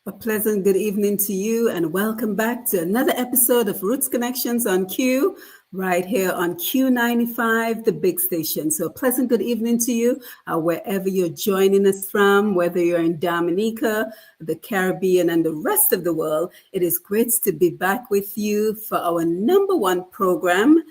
A pleasant good evening to you, and welcome back to another episode of Roots Connections on Q, right here on Q95, the big station. So, a pleasant good evening to you, wherever you're joining us from, whether you're in Dominica, the Caribbean, and the rest of the world. It is great to be back with you for our number one program.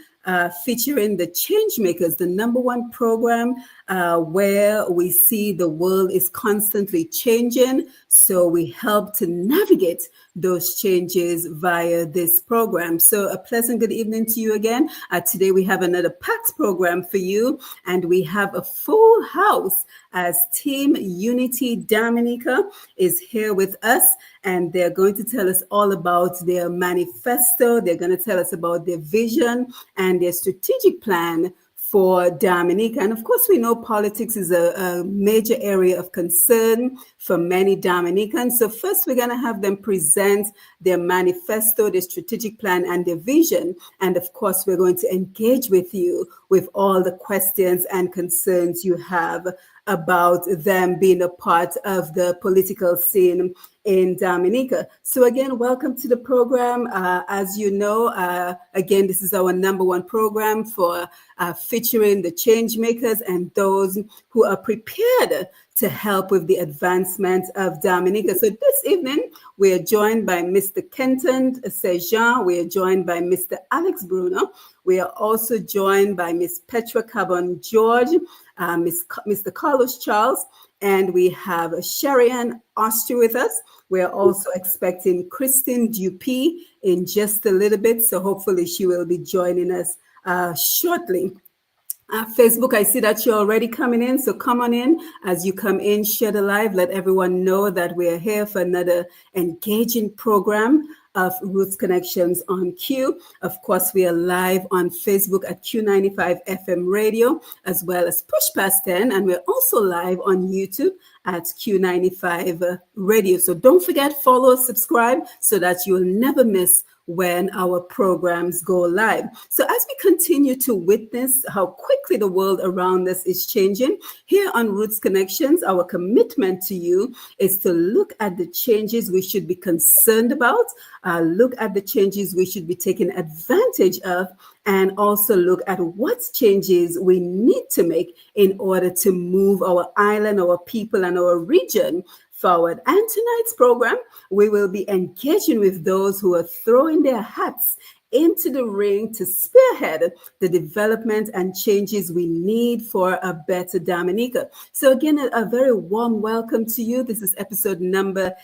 Featuring the Changemakers, the number one program where we see the world is constantly changing. So we help to navigate those changes via this program. So a pleasant good evening to you again. Today we have another packed program for you, and we have a full house as Team Unity Dominica is here with us, and they're going to tell us all about their manifesto. They're going to tell us about their vision and their strategic plan for Dominica. And of course, we know politics is a major area of concern for many Dominicans. So first, we're going to have them present their manifesto, their strategic plan, and their vision. And of course, we're going to engage with you with all the questions and concerns you have about them being a part of the political scene in Dominica. So again, welcome to the program. As you know, again, this is our number one program for featuring the change makers and those who are prepared to help with the advancement of Dominica. So this evening, we are joined by Mr. Kenton Sejean. We are joined by Mr. Alex Bruno. We are also joined by Ms. Petra Cabon George, Mr. Carlos Charles, and we have Sherian Austri with us. We are also expecting Christine Dupuy in just a little bit, so hopefully she will be joining us shortly. Facebook, I see that you're already coming in, so come on in. As you come in, share the live, let everyone know that we are here for another engaging program of Roots Connections on Q. Of course, we are live on Facebook at Q95 FM Radio, as well as Push Past 10, and we're also live on YouTube at Q95 Radio. So don't forget, follow, subscribe, so that you'll never miss when our programs go live. So as we continue to witness how quickly the world around us is changing, here on Roots Connections, our commitment to you is to look at the changes we should be concerned about, look at the changes we should be taking advantage of, and also look at what changes we need to make in order to move our island, our people, and our region forward. And tonight's program, we will be engaging with those who are throwing their hats into the ring to spearhead the development and changes we need for a better Dominica. So again, a very warm welcome to you. This is episode number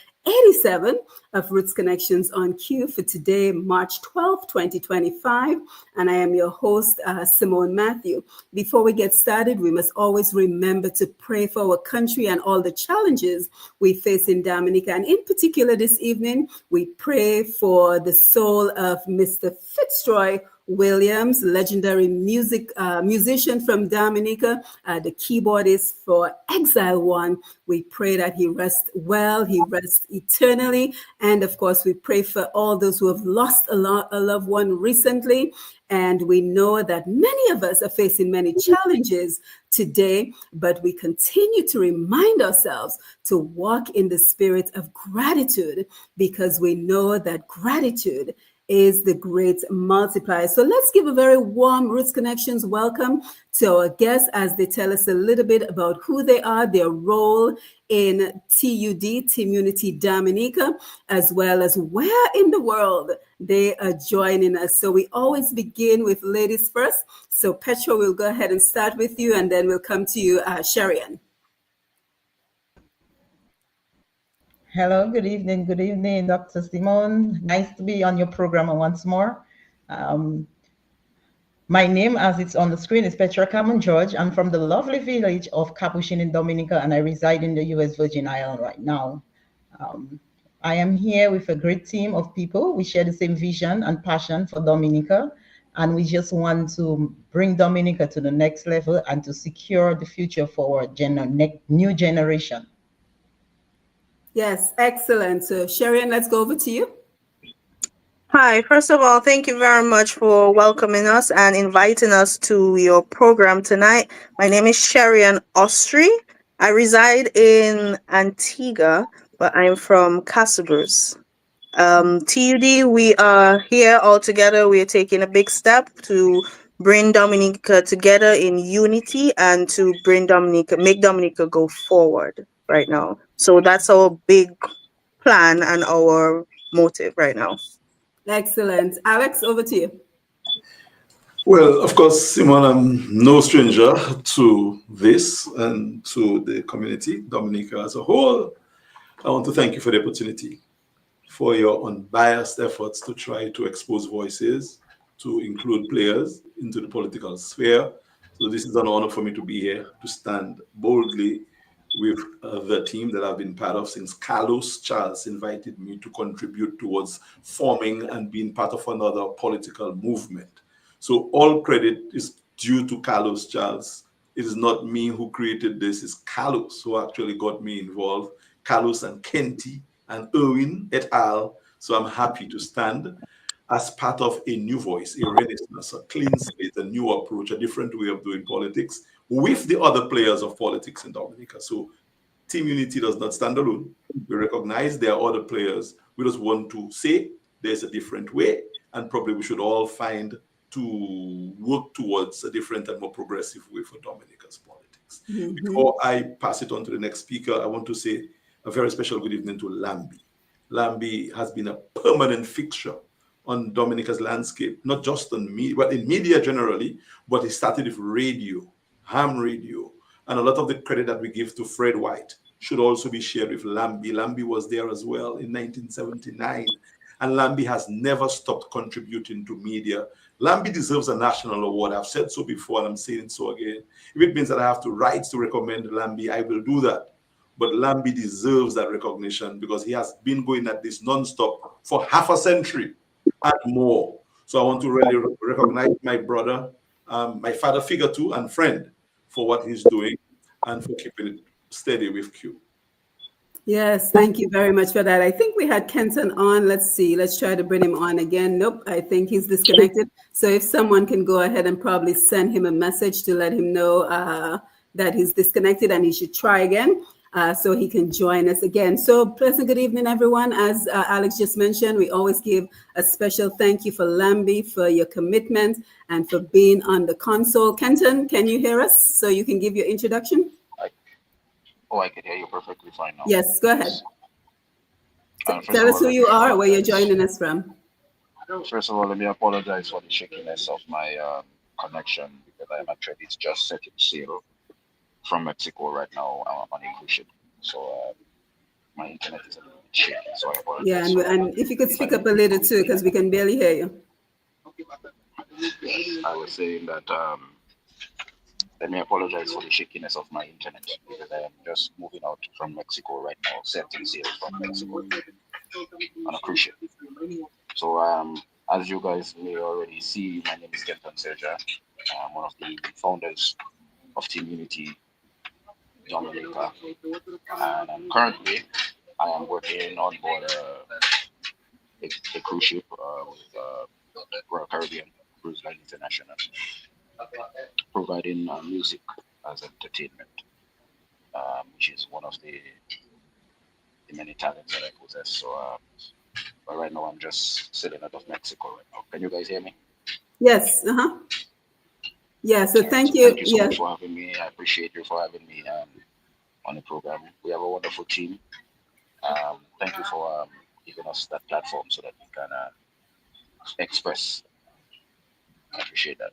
87 of Roots Connections on Q for today, March 12th, 2025. And I am your host, Simone Matthew. Before we get started, we must always remember to pray for our country and all the challenges we face in Dominica. And in particular, this evening, we pray for the soul of Mr. Fitzroy Williams, legendary musician from Dominica, the keyboardist for Exile One. We pray that he rests well, he rests eternally. And of course, we pray for all those who have lost a loved one recently. And we know that many of us are facing many challenges today, but we continue to remind ourselves to walk in the spirit of gratitude, because we know that gratitude is the great multiplier. So let's give a very warm Roots Connections welcome to our guests as they tell us a little bit about who they are, their role in TUD, Team Unity Dominica, as well as where in the world they are joining us. So we always begin with ladies first. So Petra, we'll go ahead and start with you, and then we'll come to you, Sherian. Hello, good evening, Dr. Simone. Nice to be on your program once more. My name, as it's on the screen, is Petra Cabon George. I'm from the lovely village of Capuchin in Dominica, and I reside in the U.S. Virgin Islands right now. I am here with a great team of people. We share the same vision and passion for Dominica, and we just want to bring Dominica to the next level and to secure the future for our new generation. Yes, excellent. So Sherian, let's go over to you. Hi, first of all, thank you very much for welcoming us and inviting us to your program tonight. My name is Sherian Austri. I reside in Antigua, but I'm from Castlebrus. TUD, we are here all together. We are taking a big step to bring Dominica together in unity and to make Dominica go forward right now. So that's our big plan and our motive right now. Excellent. Alex, over to you. Well, of course, Simon, I'm no stranger to this and to the community, Dominica as a whole. I want to thank you for the opportunity, for your unbiased efforts to try to expose voices, to include players into the political sphere. So this is an honor for me to be here, to stand boldly with the team that I've been part of since Carlos Charles invited me to contribute towards forming and being part of another political movement. So all credit is due to Carlos Charles. It is not me who created this, it's Carlos who actually got me involved. Carlos and Kenty and Erwin et al. So I'm happy to stand as part of a new voice, a renaissance, a clean slate, a new approach, a different way of doing politics with the other players of politics in Dominica. So Team Unity does not stand alone. We recognize there are other players. We just want to say there's a different way, and probably we should all find to work towards a different and more progressive way for Dominica's politics. Before I pass it on to the next speaker, I want to say a very special good evening to Lambi. Lambi has been a permanent fixture on Dominica's landscape, not just on media, but in media generally, but he started with radio, ham radio, and a lot of the credit that we give to Fred White should also be shared with Lambi. Lambi was there as well in 1979, and Lambi has never stopped contributing to media. Lambi deserves a national award. I've said so before, and I'm saying so again. If it means that I have to write to recommend Lambi, I will do that. But Lambi deserves that recognition because he has been going at this nonstop for half a century and more. So I want to really recognize my brother, my father figure too, and friend for what he's doing and for keeping it steady with Q. Yes, thank you very much for that. I think we had Kenton on. Let's see. Let's try to bring him on again. Nope, I think he's disconnected. So if someone can go ahead and probably send him a message to let him know that he's disconnected and he should try again. So he can join us again. So pleasant good evening, everyone. As Alex just mentioned, we always give a special thank you for Lambi for your commitment and for being on the console. Kenton, can you hear us so you can give your introduction? I can hear you perfectly fine now. Yes, go ahead. Tell us who you are, where you're joining us from. First of all, let me apologize for the shakiness of my connection because I am actually just setting sail from Mexico right now. I'm on a cruise ship, so my internet is a little bit shaky. So I apologize. Yeah, and if you could speak up a little too, because we can barely hear you. I was saying that let me apologize for the shakiness of my internet because I am just moving out from Mexico right now, setting sail from Mexico on a cruise ship. So as you guys may already see, my name is Kenton Serja. I'm one of the founders of Team Unity Dominica, and currently I am working on board a cruise ship with Royal Caribbean Cruise Line International, providing music as entertainment, which is one of the many talents that I possess. So, but right now I'm just sitting out of Mexico right now. Can you guys hear me? Yes. Yeah. So thank you. Thank you so much for having me. I appreciate you for having me on the program. We have a wonderful team. Thank you for giving us that platform so that we can express. I appreciate that.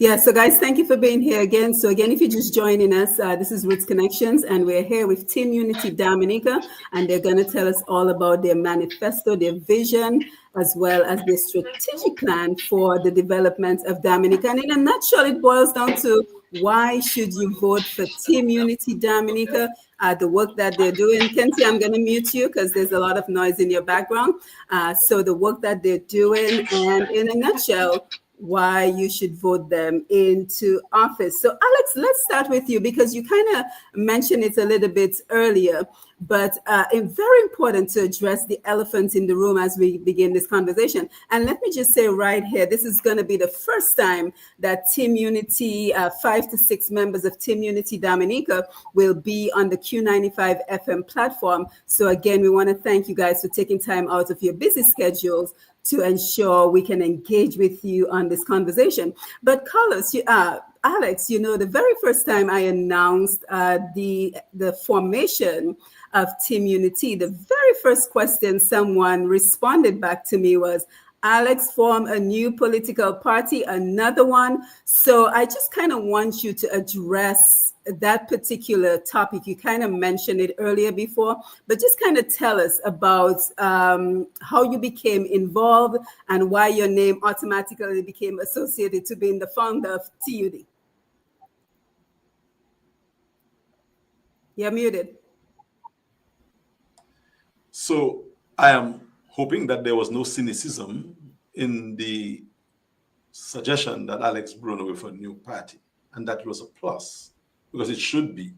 Yeah, so guys, thank you for being here again. So again, if you're just joining us, this is Roots Connections, and we're here with Team Unity Dominica, and they're going to tell us all about their manifesto, their vision, as well as their strategic plan for the development of Dominica. And in a nutshell, it boils down to why should you vote for Team Unity Dominica, the work that they're doing. Kenty, I'm going to mute you because there's a lot of noise in your background. So the work that they're doing, and in a nutshell, why you should vote them into office. So Alex, let's start with you because you kind of mentioned it a little bit earlier. but it's very important to address the elephant in the room as we begin this conversation. And let me just say right here, this is going to be the first time that Team Unity, 5 to 6 members of Team Unity Dominica will be on the Q95 FM platform. So again, we want to thank you guys for taking time out of your busy schedules to ensure we can engage with you on this conversation. But Carlos, Alex, the very first time I announced the formation of Team Unity, the very first question someone responded back to me was, Alex, form a new political party, another one. So I just kind of want you to address that particular topic. You kind of mentioned it earlier before, but just kind of tell us about how you became involved and why your name automatically became associated to being the founder of TUD. You're muted. So I am hoping that there was no cynicism in the suggestion that Alex Bruno with a new party, and that was a plus, because it should be.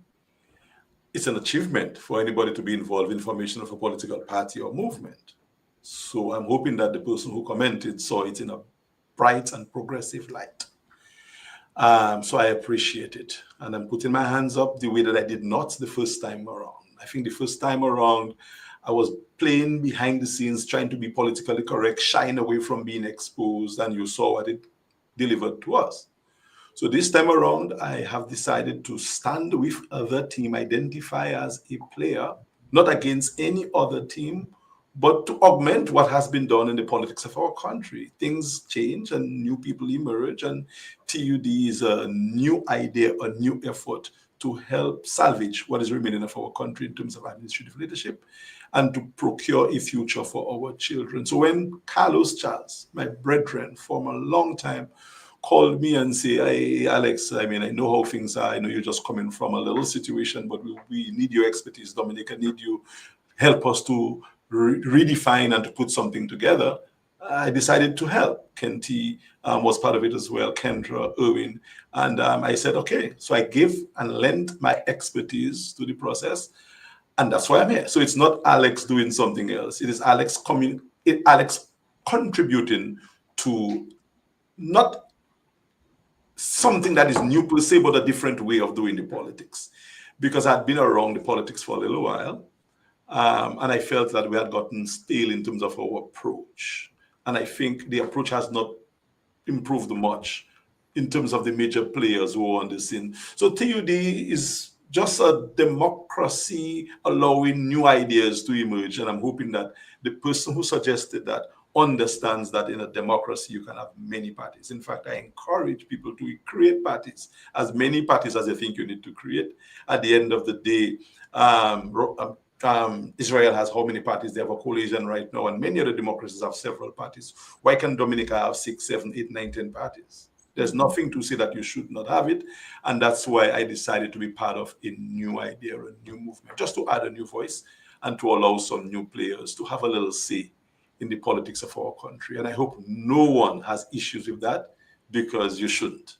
It's an achievement for anybody to be involved in formation of a political party or movement. So I'm hoping that the person who commented saw it in a bright and progressive light. So I appreciate it. And I'm putting my hands up the way that I did not the first time around. I think the first time around, I was playing behind the scenes, trying to be politically correct, shying away from being exposed, and you saw what it delivered to us. So this time around, I have decided to stand with other team, identify as a player, not against any other team, but to augment what has been done in the politics of our country. Things change and new people emerge, and TUD is a new idea, a new effort to help salvage what is remaining of our country in terms of administrative leadership and to procure a future for our children. So when Carlos Charles, my brethren from a long time, called me and say, hey, Alex, I know how things are. I know you're just coming from a little situation, but we need your expertise. Dominica, need you help us to redefine and to put something together. I decided to help. Kenty was part of it as well, Kendra, Irwin. And I said, okay. So I give and lend my expertise to the process. And that's why I'm here. So it's not Alex doing something else. It is Alex contributing to not something that is new per se, but a different way of doing the politics. Because I'd been around the politics for a little while, and I felt that we had gotten stale in terms of our approach. And I think the approach has not improved much in terms of the major players who are on the scene. So TUD is just a democracy allowing new ideas to emerge. And I'm hoping that the person who suggested that understands that in a democracy you can have many parties. In fact, I encourage people to create parties, as many parties as they think you need to create. At the end of the day, Israel has how many parties? They have a coalition right now, and many other democracies have several parties. Why can Dominica have 6, 7, 8, 9, 10 parties? There's nothing to say that you should not have it. And that's why I decided to be part of a new idea, a new movement, just to add a new voice and to allow some new players to have a little say in the politics of our country. And I hope no one has issues with that, because you shouldn't.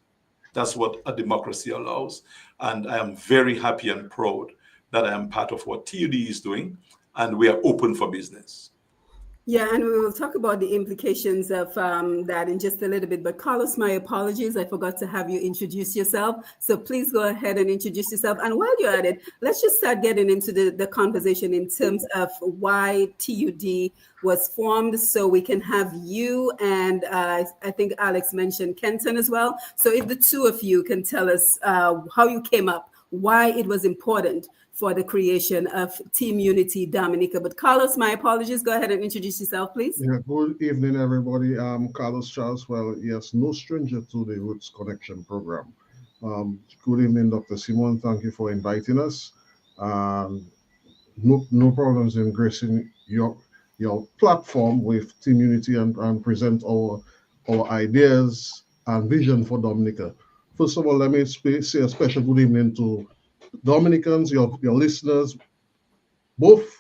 That's what a democracy allows. And I am very happy and proud that I am part of what TUD is doing, and we are open for business. Yeah, and we will talk about the implications of that in just a little bit. But Carlos, my apologies. I forgot to have you introduce yourself. So please go ahead and introduce yourself. And while you're at it, let's just start getting into the conversation in terms of why TUD was formed, so we can have you and I think Alex mentioned Kenton as well. So if the two of you can tell us how you came up, why it was important for the creation of Team Unity Dominica. But Carlos, my apologies. Go ahead and introduce yourself, please. Yeah, good evening, everybody. I'm Carlos Charles. Well, yes, no stranger to the Roots Connection program. Good evening, Dr. Simon. Thank you for inviting us. No problems in gracing your platform with Team Unity and present our ideas and vision for Dominica. First of all, let me say a special good evening to Dominicans, your listeners, both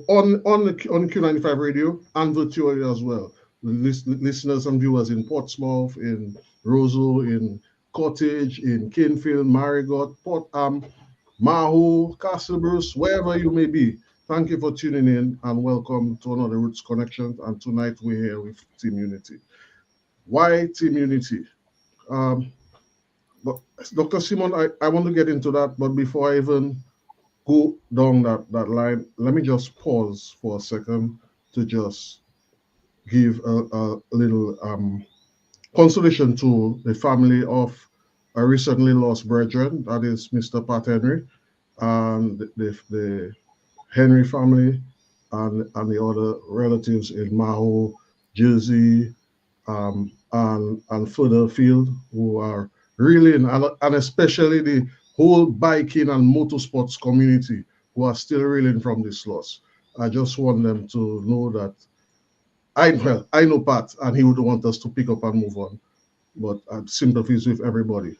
on Q95 radio and virtually as well. Listeners and viewers in Portsmouth, in Rosal, in Cottage, in Canefield, Marigot, Mahu, Castle Bruce, wherever you may be. Thank you for tuning in and welcome to another Roots Connection. And tonight we're here with Team Unity. Why Team Unity? But Dr. Simon, I want to get into that, but before I even go down that line, let me just pause for a second to just give a little consolation to the family of a recently lost brethren, that is Mr. Pat Henry, and the Henry family, and the other relatives in Maho, Jersey, and further afield who are reeling, and especially the whole biking and motorsports community who are still reeling from this loss. I just want them to know that I know Pat, and he would want us to pick up and move on. But sympathies with everybody.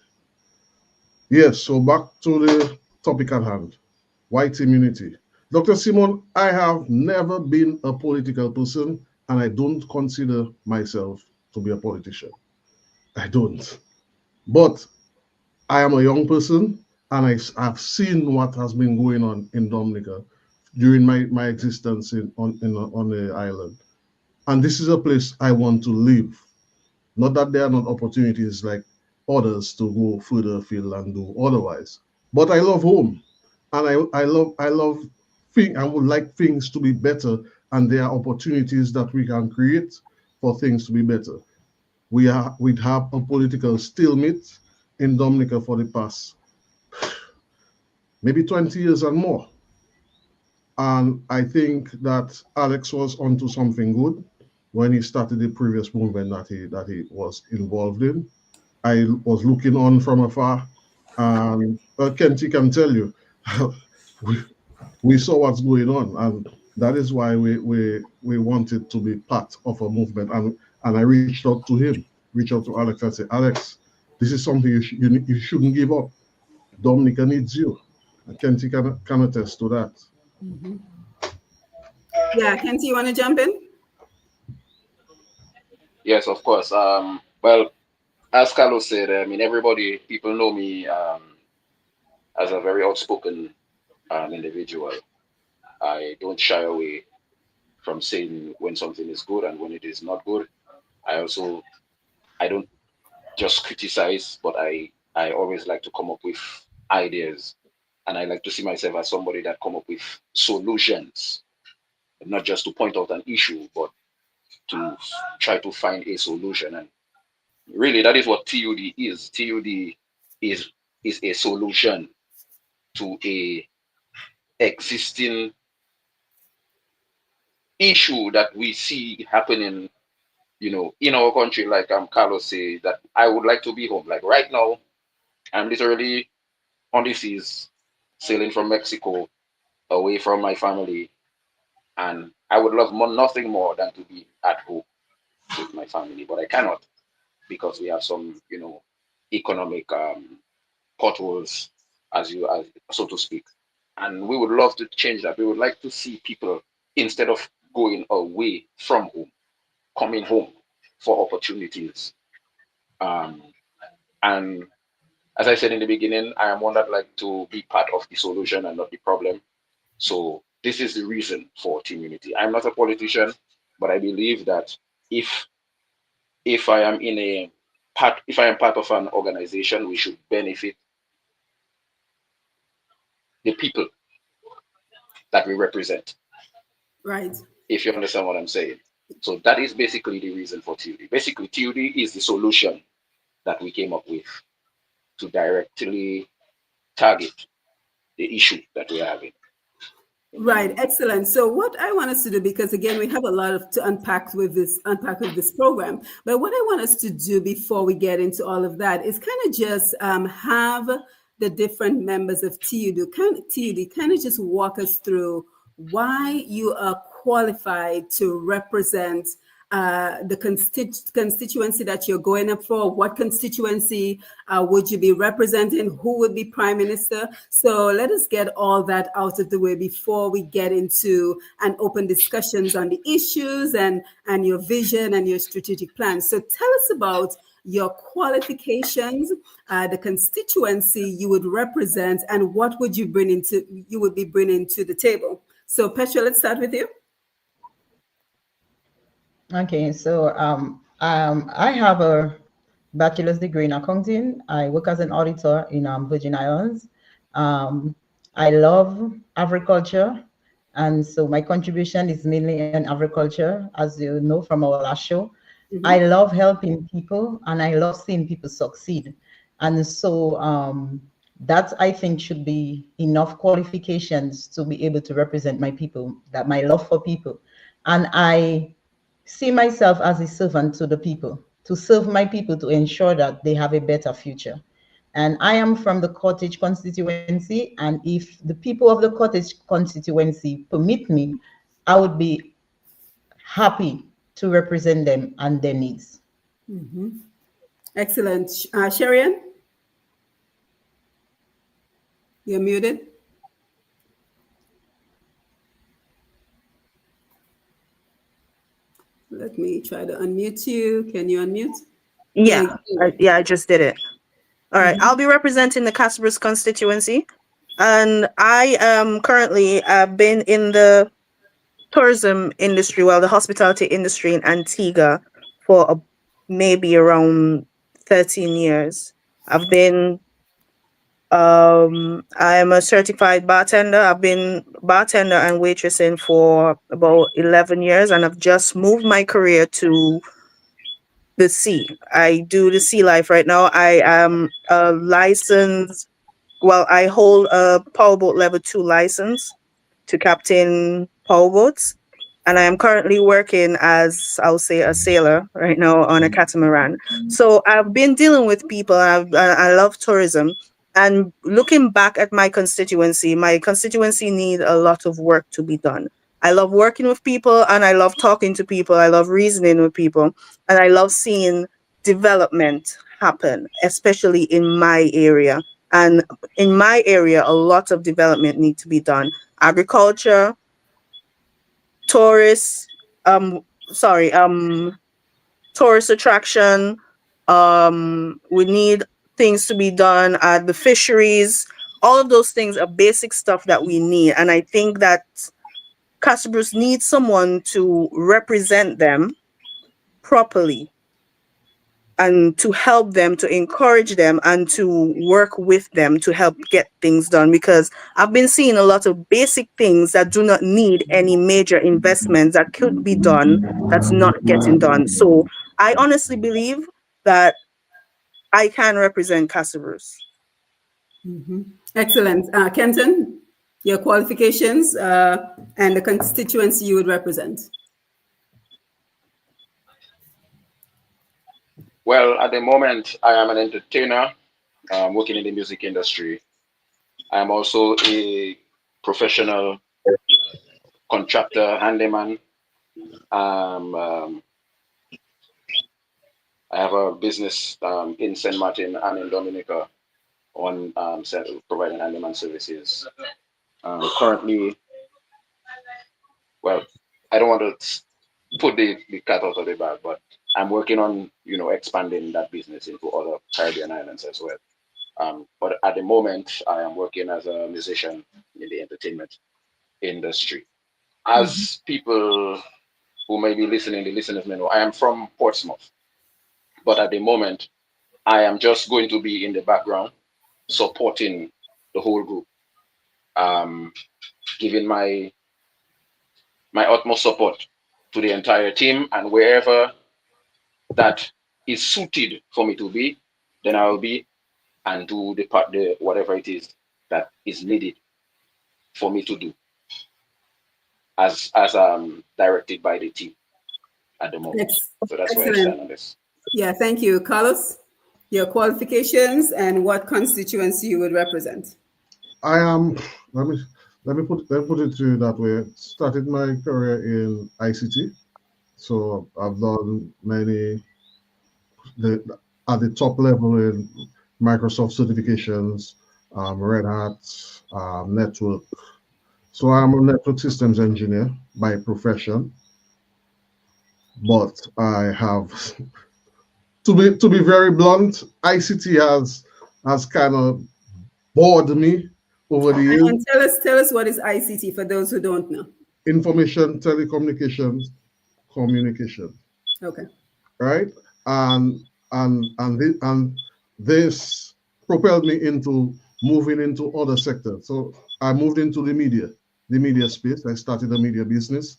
Yes, so back to the topic at hand. White immunity. Dr. Simon, I have never been a political person, and I don't consider myself to be a politician. I don't. But I am a young person, and I've seen what has been going on in Dominica during my existence on the island. And this is a place I want to live. Not that there are not opportunities like others to go further afield and do otherwise. But I love home, and I love I would like things to be better, and there are opportunities that we can create for things to be better. We have a political stalemate in Dominica for the past maybe 20 years and more. And I think that Alex was onto something good when he started the previous movement that he was involved in. I was looking on from afar, and Kenty can tell you, we, we saw what's going on, and that is why we wanted to be part of a movement. And I reached out to him, reached out to Alex and said, Alex, this is something you shouldn't give up. Dominica needs you. And Kenty can attest to that. Mm-hmm. Yeah, Kenty, you want to jump in? Yes, of course. Well, as Carlos said, I mean, people know me as a very outspoken individual. I don't shy away from saying when something is good and when it is not good. I don't just criticize, but I always like to come up with ideas, and I like to see myself as somebody that come up with solutions, not just to point out an issue, but to try to find a solution. And really, that is what TUD is. TUD is a solution to a existing issue that we see happening, in our country. Like Carlos say that I would like to be home. Like right now, I'm literally on the seas, sailing from Mexico, away from my family, and I would love nothing more than to be at home with my family, but I cannot because we have some, economic potholes, as so to speak. And we would love to change that. We would like to see people, instead of going away from home, coming home for opportunities. Um, and as I said in the beginning, I am one that like to be part of the solution and not the problem. So this is the reason for Team Unity. I'm not a politician, but I believe that if if I am in a if I am part of an organization, we should benefit the people that we represent. Right. If you understand what I'm saying. So that is basically the reason for TUD. Basically, TUD is the solution that we came up with to directly target the issue that we're having. Right, excellent. So what I want us to do, because again, we have a lot to unpack with this program, but what I want us to do before we get into all of that is kind of just have the different members of TUD kind of just walk us through why you are qualified to represent the constituency that you're going up for. What constituency would you be representing? Who would be prime minister? So let us get all that out of the way before we get into an open discussions on the issues and your vision and your strategic plan. So tell us about your qualifications, the constituency you would represent, and what would you be bringing to the table. So Petra, let's start with you. Okay, so I have a bachelor's degree in accounting. I work as an auditor in Virgin Islands. I love agriculture, and so my contribution is mainly in agriculture, as you know from our last show. I love helping people, and I love seeing people succeed. And so that, I think, should be enough qualifications to be able to represent my people, that my love for people. And I see myself as a servant to the people, to serve my people, to ensure that they have a better future. And I am from the Cottage constituency, and if the people of the Cottage constituency permit me, I would be happy to represent them and their needs. Excellent. Sherian, you're muted. Let me try to unmute you. Can you unmute? Yeah, I just did it. All right, I'll be representing the Casper's constituency, and I am currently been in the tourism industry, well, the hospitality industry in Antigua for maybe around 13 years. I've been I'm a certified bartender. I've been bartender and waitressing for about 11 years, and I've just moved my career to the sea. I do the sea life right now. I am a licensed, well, I hold a powerboat level 2 license to captain powerboats. And I am currently working as, I'll say, a sailor right now on a catamaran. So I've been dealing with people. I love tourism. And looking back at my constituency need a lot of work to be done. I love working with people, and I love talking to people. I love reasoning with people, and I love seeing development happen, especially in my area. And in my area, a lot of development needs to be done. Agriculture, tourists, tourist attraction. We need things to be done at the fisheries. All of those things are basic stuff that we need. And I think that customers need someone to represent them properly and to help them, to encourage them, and to work with them to help get things done. Because I've been seeing a lot of basic things that do not need any major investments that could be done that's not getting done. So I honestly believe that I can represent customers. Excellent. Kenton, your qualifications and the constituency you would represent. Well, at the moment, I am an entertainer working in the music industry. I am also a professional contractor, handyman. I have a business in St. Martin and in Dominica on providing handyman services. Currently, well, I don't want to put the cat out of the bag, but I'm working on, expanding that business into other Caribbean islands as well. But at the moment, I am working as a musician in the entertainment industry. As people who may be listening, the listeners may know, I am from Portsmouth. But at the moment, I am just going to be in the background, supporting the whole group, giving my utmost support to the entire team, and wherever that is suited for me to be, then I will be and do the whatever it is that is needed for me to do as directed by the team at the moment. So that's where I stand on this. Yeah, thank you. Carlos, your qualifications and what constituency you would represent. I am, let me put it to you that way. Started my career in ICT. So I've done many at the top level in Microsoft certifications, Red Hat, network. So I'm a network systems engineer by profession, but I have to be very blunt, ICT has kind of bored me over the years. And tell us what is ICT for those who don't know. Information, telecommunications, communication, Okay. right? And and this propelled me into moving into other sectors. So I moved into the media space. I started a media business,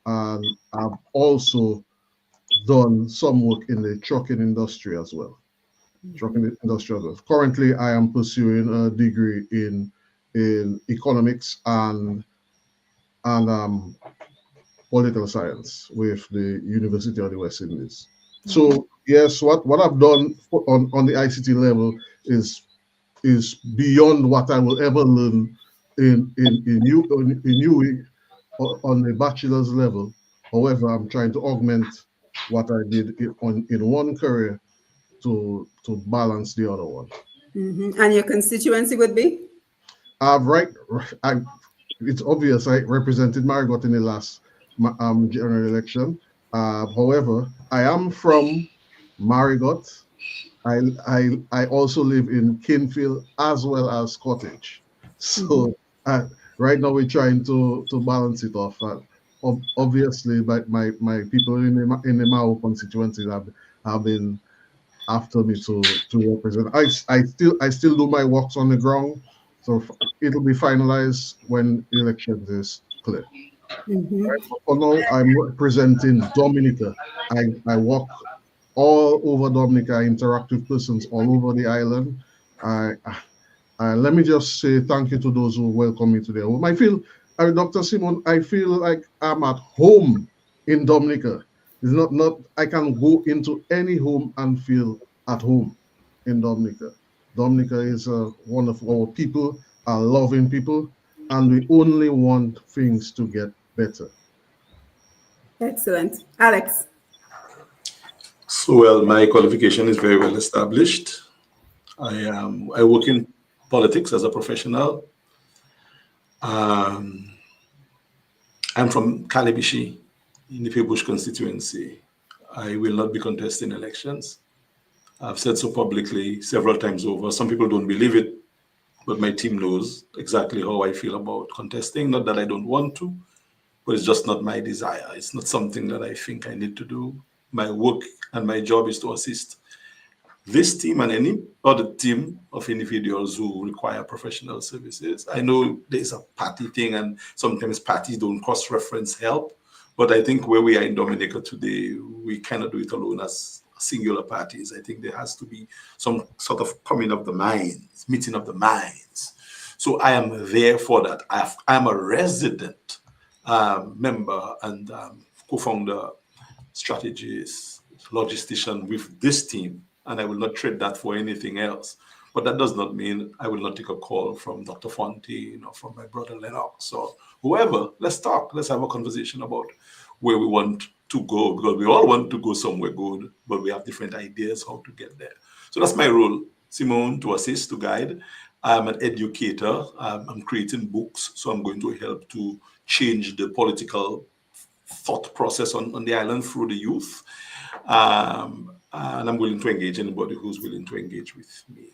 and I've also done some work in the trucking industry as well. Trucking industry as well. Currently, I am pursuing a degree in economics and political science with the University of the West Indies. So yes, what I've done on the ICT level is beyond what I will ever learn in UE on the bachelor's level. However, I'm trying to augment what I did in one career to balance the other one. And your constituency would be? Right, I, it's obvious I represented Marigot in the last general election. However, I am from Marigot. I also live in Kinfield as well as Cottage. So right now we're trying to balance it off. Obviously, my people in the Mao constituency have been after me to represent. I still do my works on the ground, so it'll be finalized when the election is clear. For now, I'm representing Dominica. I work all over Dominica. I interact with persons all over the island. Let me just say thank you to those who welcome me today. I feel, Dr. Simon, I feel like I'm at home in Dominica. It's not I can go into any home and feel at home in Dominica. Dominica is one of our people, are loving people, and we only want things to get better. Excellent. Alex. So, well, my qualification is very well established. I work in politics as a professional. I'm from Calibishi in the Pebush constituency. I will not be contesting elections. I've said so publicly several times over. Some people don't believe it, but my team knows exactly how I feel about contesting. Not that I don't want to, but it's just not my desire. It's not something that I think I need to do. My work and my job is to assist this team and any other team of individuals who require professional services. I know there's a party thing, and sometimes parties don't cross-reference help, but I think where we are in Dominica today, we cannot do it alone as singular parties. I think there has to be some sort of coming of the minds, meeting of the minds. So I am there for that. I'm a resident member and co-founder, strategist, logistician with this team, and I will not trade that for anything else. But that does not mean I will not take a call from Dr. Fontaine or from my brother Lennox or whoever. Let's talk. Let's have a conversation about where we want to go, because we all want to go somewhere good, but we have different ideas how to get there. So that's my role, Simone, to assist, to guide. I'm an educator. I'm creating books, so I'm going to help to change the political thought process on the island through the youth. And I'm willing to engage anybody who's willing to engage with me.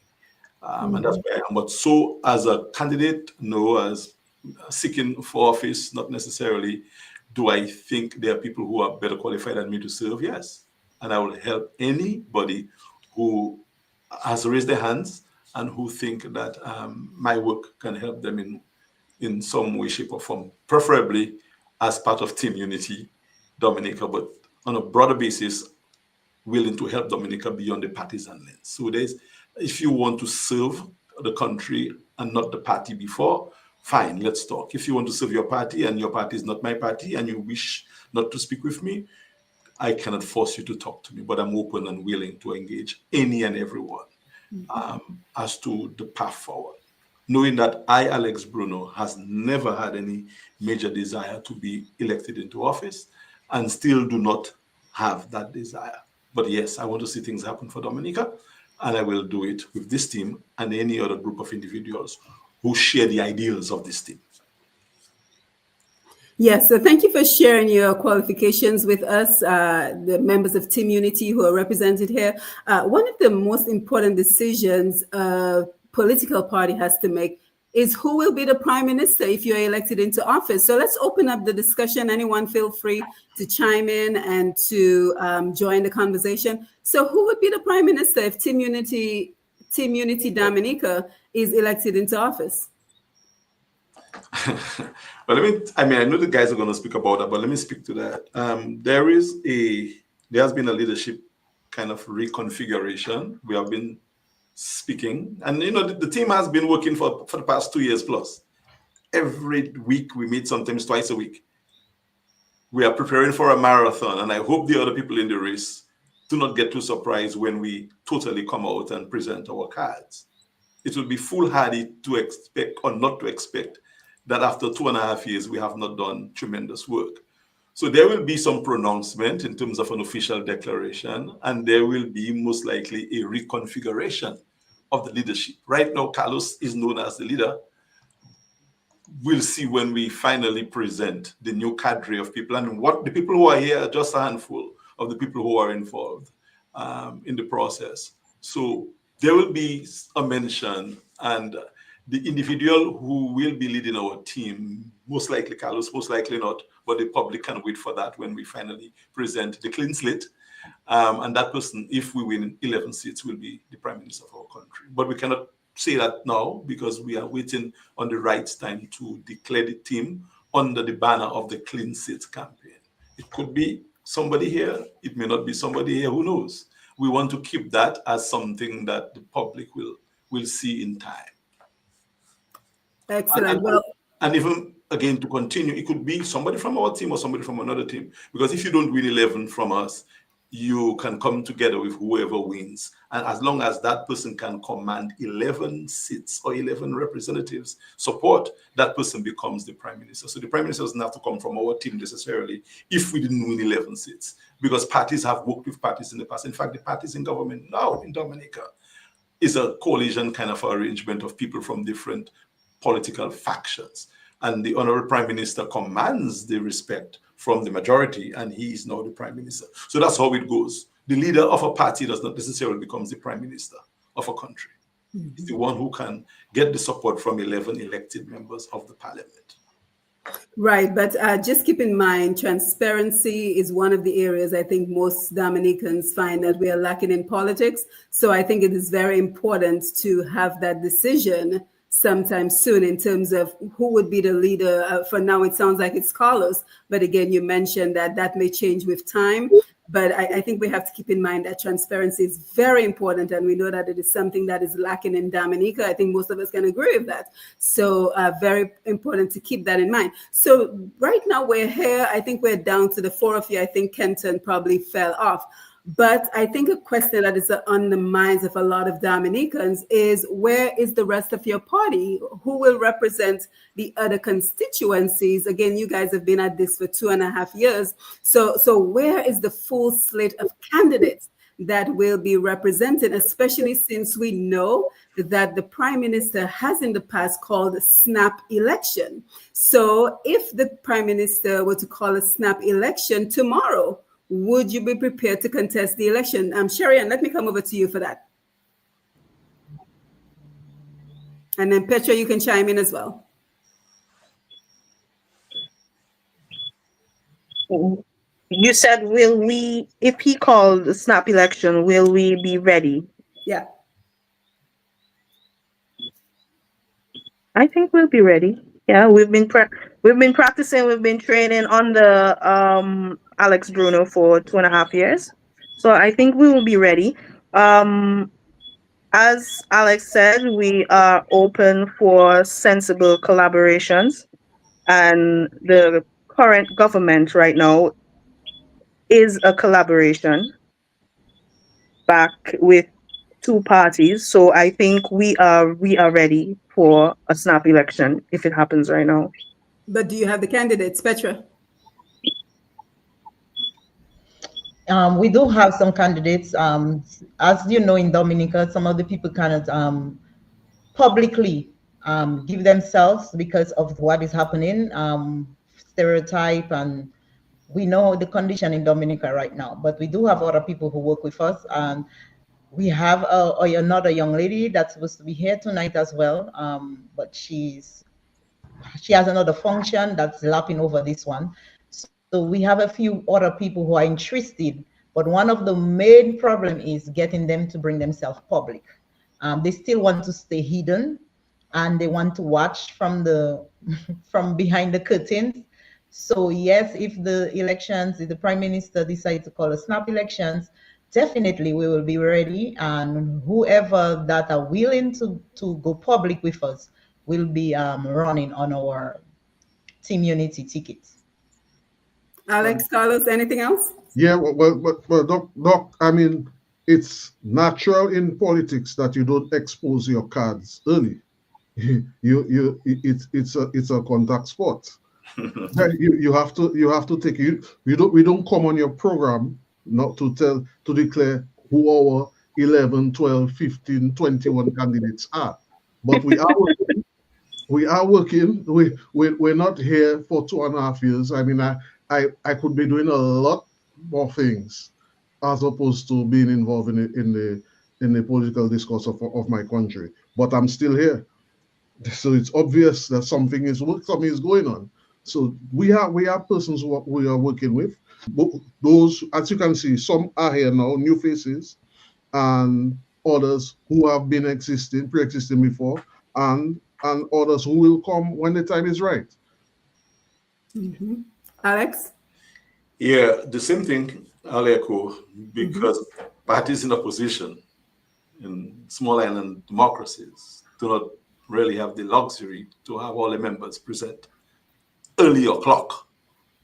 And that's where I am. But so as a candidate, no, as seeking for office, not necessarily. Do I think there are people who are better qualified than me to serve? Yes. And I will help anybody who has raised their hands and who think that my work can help them in some way, shape, or form, preferably as part of Team Unity Dominica, but on a broader basis, willing to help Dominica beyond the partisan lens. So if you want to serve the country and not the party before, fine, let's talk. If you want to serve your party and your party is not my party and you wish not to speak with me, I cannot force you to talk to me, but I'm open and willing to engage any and everyone as to the path forward. Knowing that I, Alex Bruno, has never had any major desire to be elected into office and still do not have that desire. But yes, I want to see things happen for Dominica, and I will do it with this team and any other group of individuals who share the ideals of this team. Yes, so thank you for sharing your qualifications with us, the members of Team Unity who are represented here. One of the most important decisions a political party has to make is who will be the prime minister if you're elected into office. So let's open up the discussion. Anyone feel free to chime in and to join the conversation. So who would be the prime minister if Team Unity Dominica is elected into office? But I know the guys are going to speak about that, but let me speak to that. There has been a leadership kind of reconfiguration. We have been speaking, and the team has been working for the past 2 years plus. Every week we meet, sometimes twice a week. We are preparing for a marathon, and I hope the other people in the race do not get too surprised when we totally come out and present our cards. It will be foolhardy to expect or not to expect that after 2.5 years, we have not done tremendous work. So there will be some pronouncement in terms of an official declaration, and there will be most likely a reconfiguration of the leadership. Right now, Carlos is known as the leader. We'll see when we finally present the new cadre of people, and what the people who are here are just a handful of the people who are involved in the process. So there will be a mention, and the individual who will be leading our team, most likely Carlos, most likely not, but the public can wait for that when we finally present the clean slate. And that person, if we win 11 seats, will be the prime minister of our country. But we cannot say that now because we are waiting on the right time to declare the team under the banner of the Clean Slate campaign. It could be somebody here. It may not be somebody here. Who knows? We want to keep that as something that the public will see in time. Excellent. And even again, to continue, it could be somebody from our team or somebody from another team. Because if you don't win 11 from us, you can come together with whoever wins. And as long as that person can command 11 seats or 11 representatives support, that person becomes the prime minister. So the prime minister doesn't have to come from our team necessarily if we didn't win 11 seats, because parties have worked with parties in the past. In fact, the parties in government now in Dominica is a coalition kind of arrangement of people from different political factions. And the honorable prime minister commands the respect from the majority, and he is now the prime minister. So that's how it goes. The leader of a party does not necessarily become the prime minister of a country. Mm-hmm. It's the one who can get the support from 11 elected members of the parliament. Right, but just keep in mind, transparency is one of the areas I think most Dominicans find that we are lacking in politics. So I think it is very important to have that decision sometime soon in terms of who would be the leader. For now, it sounds like it's Carlos, but again, you mentioned that may change with time. But I think we have to keep in mind that transparency is very important, and we know that it is something that is lacking in Dominica. I think most of us can agree with that. So very important to keep that in mind. So right now we're here. I think we're down to the four of you. I think Kenton probably fell off. But I think a question that is on the minds of a lot of Dominicans is, where is the rest of your party? Who will represent the other constituencies? Again, you guys have been at this for 2.5 years. So where is the full slate of candidates that will be represented, especially since we know that the prime minister has in the past called a snap election? So if the prime minister were to call a snap election tomorrow, would you be prepared to contest the election? Sherry-Ann, let me come over to you for that. And then Petra, you can chime in as well. You said, will we, if he called a snap election, will we be ready? Yeah. I think we'll be ready. Yeah, we've been practicing, we've been training under Alex Bruno for 2.5 years. So I think we will be ready. As Alex said, we are open for sensible collaborations, and the current government right now is a collaboration back with two parties. So I think we are ready for a snap election if it happens right now. But do you have the candidates, Petra? We do have some candidates. As you know, in Dominica, some of the people cannot publicly give themselves because of what is happening. stereotype, and we know the condition in Dominica right now. But we do have other people who work with us, and we have another young lady that's supposed to be here tonight as well, but she has another function that's lapping over this one. So we have a few other people who are interested, but one of the main problem is getting them to bring themselves public. They still want to stay hidden, and they want to watch from the from behind the curtains. So yes, if the prime minister decides to call a snap elections, definitely we will be ready, and whoever that are willing to go public with us will be running on our Team Unity tickets. Alex, Carlos, anything else? Yeah, well, Doc, I mean, it's natural in politics that you don't expose your cards early. It's a contact sport. You have to take you. We don't come on your program not to declare who our 11, 12, 15, 21 candidates are. But we are working. We are working. We're not here for 2.5 years. I mean, I could be doing a lot more things as opposed to being involved in the political discourse of my country. But I'm still here. So it's obvious that something is going on. So we are persons who we are working with. Those, as you can see, some are here now, new faces, and others who have been pre-existing before, and others who will come when the time is right. Mm-hmm. Alex? Yeah, the same thing, I'll echo, because parties in opposition in small island democracies do not really have the luxury to have all the members present early o'clock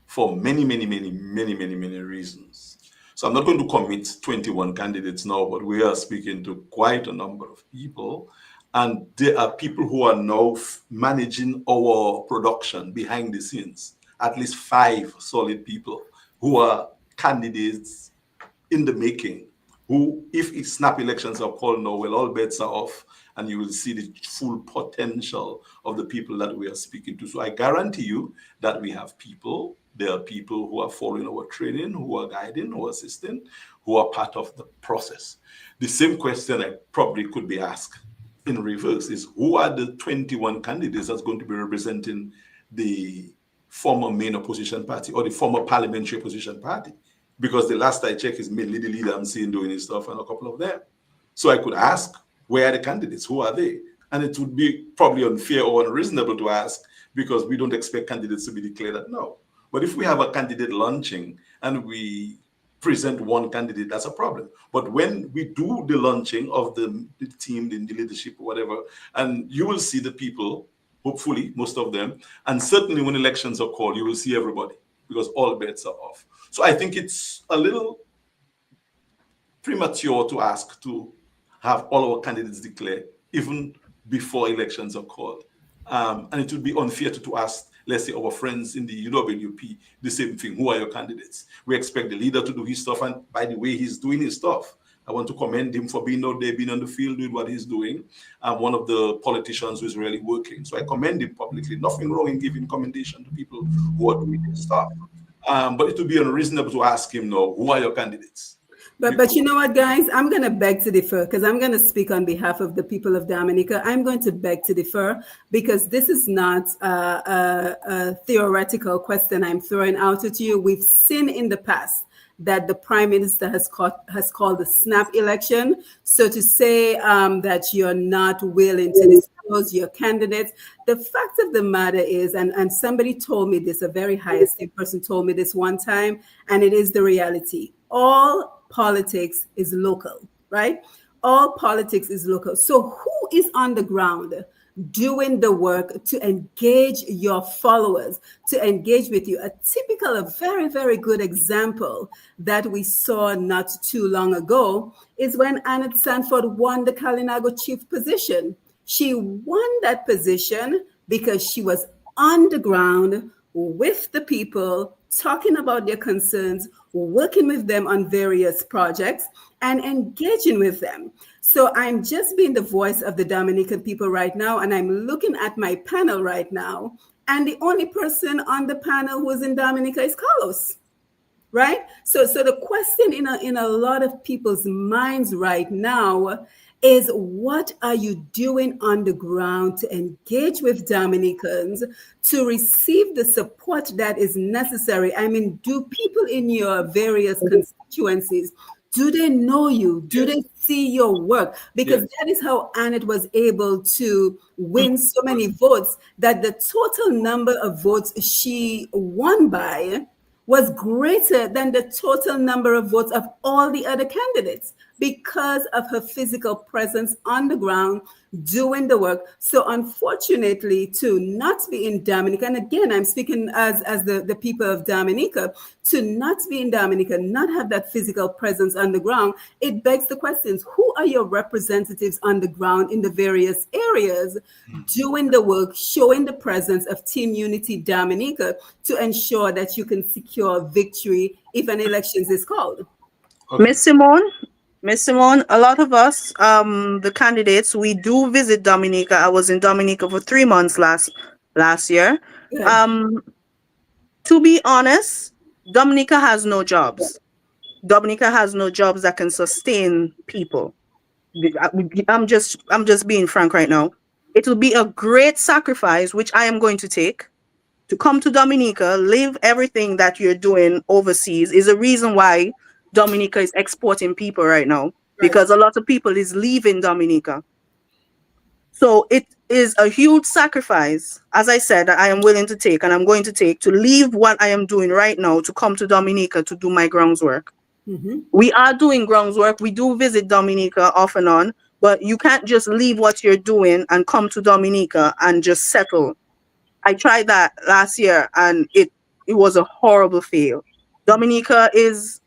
for many reasons. So I'm not going to commit 21 candidates now, but we are speaking to quite a number of people. And there are people who are now managing our production behind the scenes, at least 5 solid people who are candidates in the making, who, if snap elections are called now, well, all bets are off, and you will see the full potential of the people that we are speaking to. So I guarantee you that we have people. There are people who are following our training, who are guiding, who are assisting, who are part of the process. The same question I probably could be asked in reverse is, who are the 21 candidates that's going to be representing the former main opposition party or the former parliamentary opposition party? Because the last I checked is mainly the leader I'm seeing doing his stuff and a couple of them. So I could ask, where are the candidates? Who are they? And it would be probably unfair or unreasonable to ask, because we don't expect candidates to be declared at now. But if we have a candidate launching and we present one candidate, that's a problem. But when we do the launching of the team, the leadership, whatever, and you will see the people, hopefully most of them, and certainly when elections are called, you will see everybody, because all bets are off. So I think it's a little premature to ask to have all our candidates declared even before elections are called. And it would be unfair to ask, let's say, our friends in the UWP the same thing. Who are your candidates? We expect the leader to do his stuff, and by the way he's doing his stuff, I want to commend him for being out there, being on the field, doing what he's doing. One of the politicians who is really working. So I commend him publicly. Nothing wrong in giving commendation to people who are doing their stuff. But it would be unreasonable to ask him now, who are your candidates? But you know what, guys? I'm going to beg to differ, because I'm going to speak on behalf of the people of Dominica. I'm going to beg to differ, because this is not a theoretical question I'm throwing out at you. We've seen in the past that the prime minister has called a snap election. So to say that you're not willing to disclose your candidates, the fact of the matter is, and somebody told me this, a very high esteemed person told me this one time, and it is the reality. All politics is local, right? All politics is local. So who is on the ground doing the work to engage your followers, to engage with you? A very, very good example that we saw not too long ago is when Annette Sanford won the Kalinago chief position. She won that position because she was on the ground with the people, talking about their concerns, working with them on various projects, and engaging with them. So I'm just being the voice of the Dominican people right now, and I'm looking at my panel right now, And the only person on the panel who is in Dominica is Carlos. Right? So the question in a lot of people's minds right now is, what are you doing on the ground to engage with Dominicans to receive the support that is necessary? I mean, do people in your various constituencies, do they know you? Do they see your work? Because that is how Annette was able to win so many votes, that the total number of votes she won by was greater than the total number of votes of all the other candidates, because of her physical presence on the ground doing the work. So unfortunately, to not be in Dominica, and again, I'm speaking as the people of Dominica, to not be in Dominica, not have that physical presence on the ground, it begs the questions: who are your representatives on the ground in the various areas doing the work, showing the presence of Team Unity Dominica to ensure that you can secure victory if an elections is called? Miss Simone, a lot of us, the candidates, we do visit Dominica. I was in Dominica for 3 months last year. Good. To be honest, Dominica has no jobs. Dominica has no jobs that can sustain people. I'm just being frank right now. It will be a great sacrifice, which I am going to take, to come to Dominica, leave everything that you're doing overseas. Is a reason why Dominica is exporting people right now, because a lot of people is leaving Dominica. So it is a huge sacrifice, as I said, that I am willing to take, and I'm going to take, to leave what I am doing right now to come to Dominica to do my grounds work. We are doing grounds work. We do visit Dominica off and on, but you can't just leave what you're doing and come to Dominica and just settle. I tried that last year and it was a horrible fail. Dominica is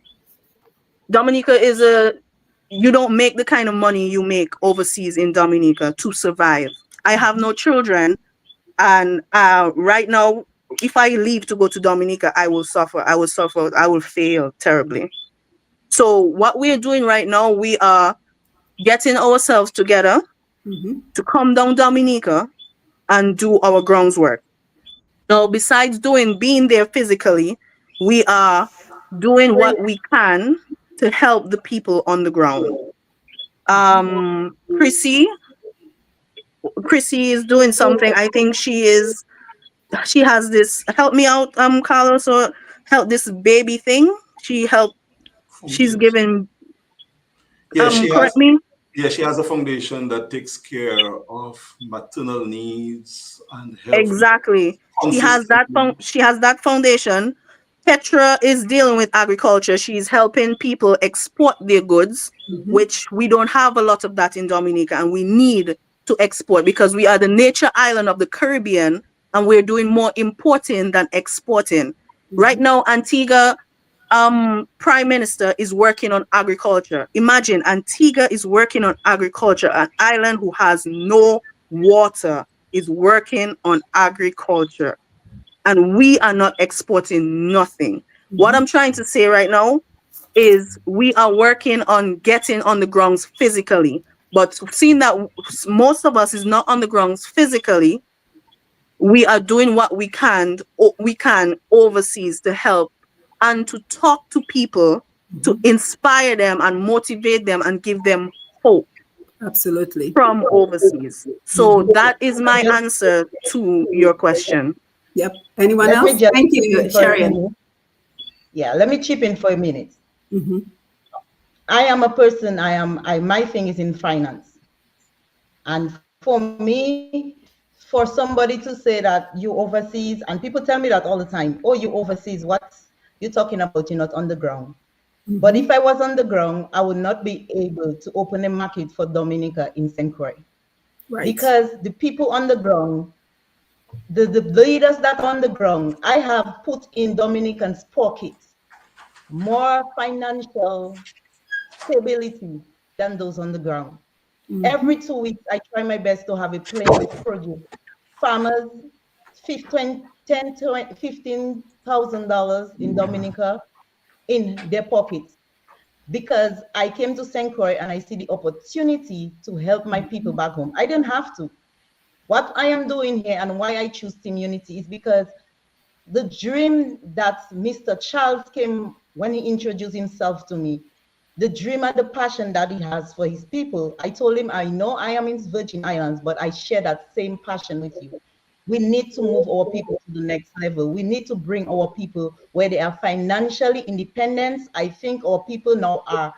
you don't make the kind of money you make overseas in Dominica to survive. I have no children, and right now, if I leave to go to Dominica, I will suffer. I will fail terribly. So what we are doing right now, we are getting ourselves together to come down Dominica and do our grounds work. Now, besides being there physically, we are doing what we can to help the people on the ground. Chrissy is doing something. I think she has this, help me out, Carlos, or help this baby thing. She's giving, correct me? Yeah, she has a foundation that takes care of maternal needs and health. Exactly. She has that foundation. Petra is dealing with agriculture. She's helping people export their goods, which we don't have a lot of that in Dominica, and we need to export because we are the nature island of the Caribbean, and we're doing more importing than exporting. Right now, Antigua Prime Minister is working on agriculture. Imagine, Antigua is working on agriculture, an island who has no water is working on agriculture, and we are not exporting nothing. What I'm trying to say right now is we are working on getting on the grounds physically, but seeing that most of us is not on the grounds physically, we are doing what we can overseas to help and to talk to people, to inspire them and motivate them and give them hope. Absolutely. From overseas. So that is my answer to your question. Yep. Anyone else? Thank you, Sharon. Yeah, let me chip in for a minute. I am a person, my thing is in finance. And for me, for somebody to say that you overseas, and people tell me that all the time, oh, you overseas, what you're talking about, you're not on the ground. But if I was on the ground, I would not be able to open a market for Dominica in St. Croix. Right. Because the people on the ground, the leaders that are on the ground, I have put in Dominicans' pockets more financial stability than those on the ground. Every 2 weeks, I try my best to have a plane with produce. Farmers, $10,000 to $15,000 in Dominica in their pockets, because I came to St. Croix and I see the opportunity to help my people back home. I didn't have to. What I am doing here and why I choose Team Unity is because the dream that Mr. Charles came when he introduced himself to me, the dream and the passion that he has for his people. I told him, I know I am in Virgin Islands, but I share that same passion with you. We need to move our people to the next level. We need to bring our people where they are financially independent. I think our people now are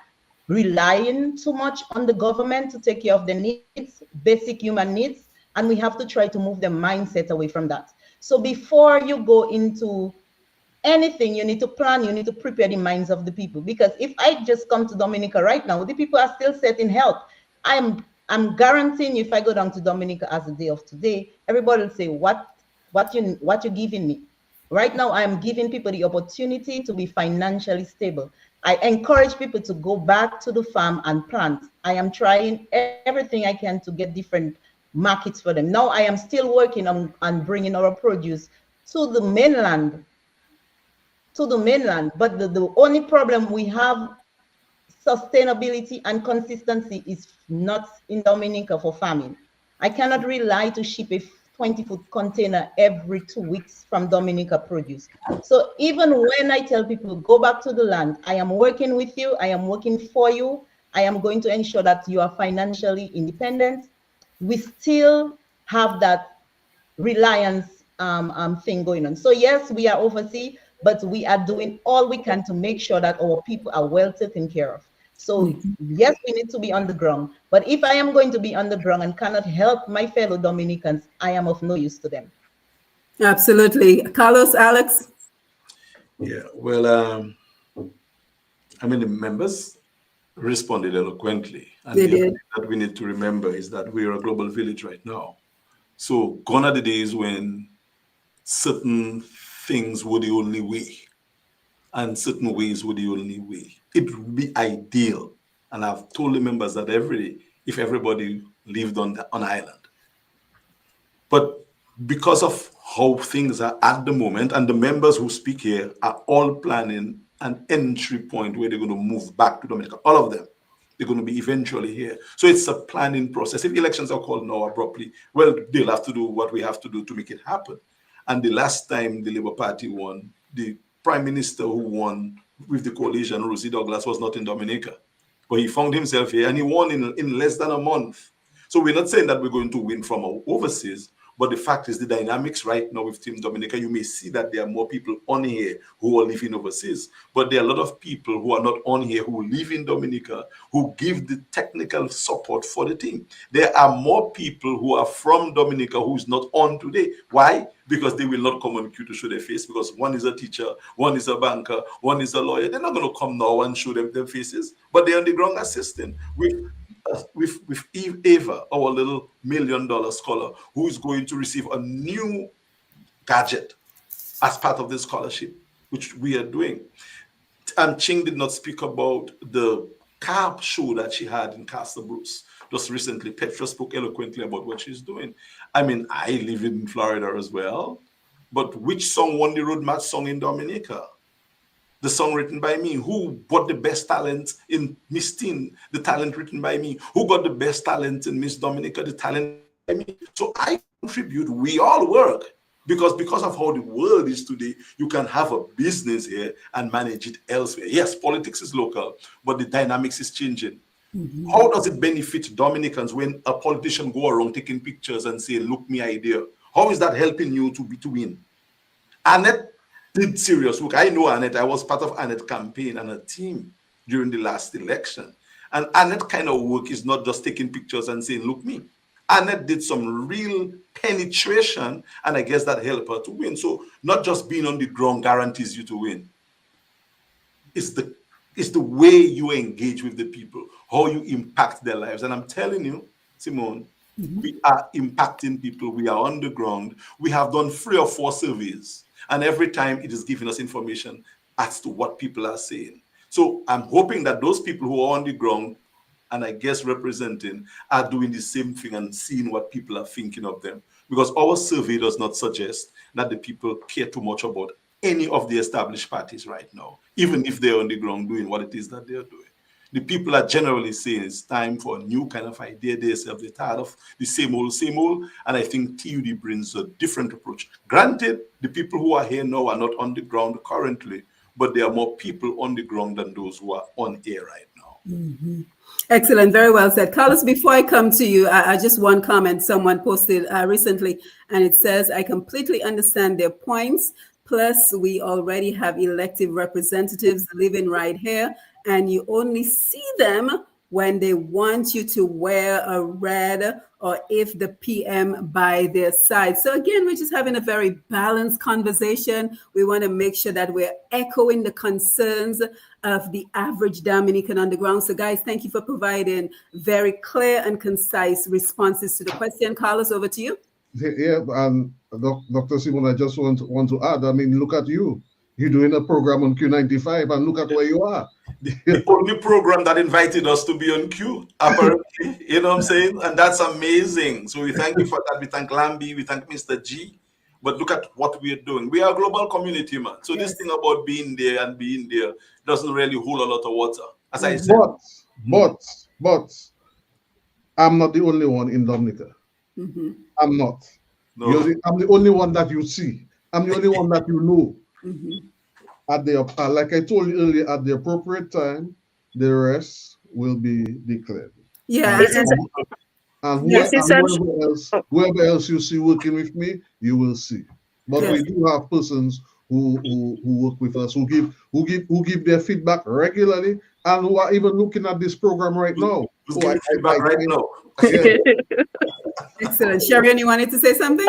relying too much on the government to take care of their needs, basic human needs, and we have to try to move their mindset away from that. So before you go into anything, you need to plan, you need to prepare the minds of the people. Because if I just come to Dominica right now, the people are still set in health. I'm guaranteeing if I go down to Dominica as a day of today, everybody will say, what you giving me? Right now, I am giving people the opportunity to be financially stable. I encourage people to go back to the farm and plant. I am trying everything I can to get different markets for them. Now I am still working on bringing our produce to the mainland, but the only problem we have, sustainability and consistency, is not in Dominica for farming. I cannot rely to ship a 20-foot container every 2 weeks from Dominica produce. So even when I tell people go back to the land, I am working with you, I am working for you, I am going to ensure that you are financially independent. We still have that reliance thing going on. So yes, we are overseas, but we are doing all we can to make sure that our people are well taken care of. So yes, we need to be on the ground. But if I am going to be on the ground and cannot help my fellow Dominicans, I am of no use to them. Absolutely. Carlos, Alex? Yeah, well, the members responded eloquently. And They the other did. thing that we need to remember is that we're a global village right now. So gone are the days when certain things were the only way and certain ways were the only way. It would be ideal, and I've told the members that every day, if everybody lived on an island. But because of how things are at the moment, and the members who speak here are all planning an entry point where they're going to move back to Dominica, all of them. They're going to be eventually here. So it's a planning process. If elections are called now abruptly, well, they'll have to do what we have to do to make it happen. And the last time the Labour Party won, the Prime Minister who won with the coalition, Rosie Douglas, was not in Dominica. But he found himself here and he won in less than a month. So we're not saying that we're going to win from overseas, but the fact is the dynamics right now with Team Dominica, you may see that there are more people on here who are living overseas, but there are a lot of people who are not on here who live in Dominica, who give the technical support for the team. There are more people who are from Dominica who's not on today. Why? Because they will not come on queue to show their face, because one is a teacher, one is a banker, one is a lawyer. They're not going to come now and show them their faces, but they're on the ground assisting with Ava, our little $1 million scholar, who is going to receive a new gadget as part of this scholarship, which we are doing. And Ching did not speak about the carp show that she had in Castle Bruce just recently. Petra spoke eloquently about what she's doing. I live in Florida as well, but which song won the Road March song in Dominica? The song written by me. Who got the best talent in Miss Teen? The talent written by me. Who got the best talent in Miss Dominica? The talent by me. So I contribute. We all work. Because of how the world is today, you can have a business here and manage it elsewhere. Yes, politics is local, but the dynamics is changing. Mm-hmm. How does it benefit Dominicans when a politician go around taking pictures and say, look, me idea? How is that helping you to win? Annette did serious work. I know Annette. I was part of Annette's campaign and a team during the last election. And Annette kind of work is not just taking pictures and saying, look me. Annette did some real penetration, and I guess that helped her to win. So not just being on the ground guarantees you to win. It's the way you engage with the people, how you impact their lives. And I'm telling you, Simone, we are impacting people. We are on the ground. We have done 3 or 4 surveys. And every time it is giving us information as to what people are saying. So I'm hoping that those people who are on the ground and I guess representing are doing the same thing and seeing what people are thinking of them. Because our survey does not suggest that the people care too much about any of the established parties right now, even if they're on the ground doing what it is that they're doing. The people are generally saying it's time for a new kind of idea. They're tired of the same old, and I think TUD brings a different approach. Granted, the people who are here now are not on the ground currently, but there are more people on the ground than those who are on air right now. Mm-hmm. Excellent. Very well said. Carlos, before I come to you, I just one comment someone posted recently, and it says, I completely understand their points. Plus, we already have elected representatives living right here, and you only see them when they want you to wear a red or if the PM by their side. So again, we're just having a very balanced conversation. We want to make sure that we're echoing the concerns of the average Dominican on the ground. So guys, thank you for providing very clear and concise responses to the question. Carlos, over to you. Yeah, and Dr. Simon, I just want to add, I mean, look at you. You're doing a program on Q95 and look at where you are. The only program that invited us to be on Q, apparently, you know what I'm saying? And that's amazing. So we thank you for that. We thank Lambi, we thank Mr. G. But look at what we are doing. We are a global community, man. So this thing about being there and being there doesn't really hold a lot of water. As I said. But I'm not the only one in Dominica. Mm-hmm. I'm not. No. I'm the only one that you see. I'm the only one that you know. Mm-hmm. At the like I told you earlier, at the appropriate time, the rest will be declared. Yeah. Whoever else you see working with me, you will see. But we do have persons who work with us, who give their feedback regularly, and who are even looking at this program right now. Yeah. Excellent. Sharon, you wanted to say something?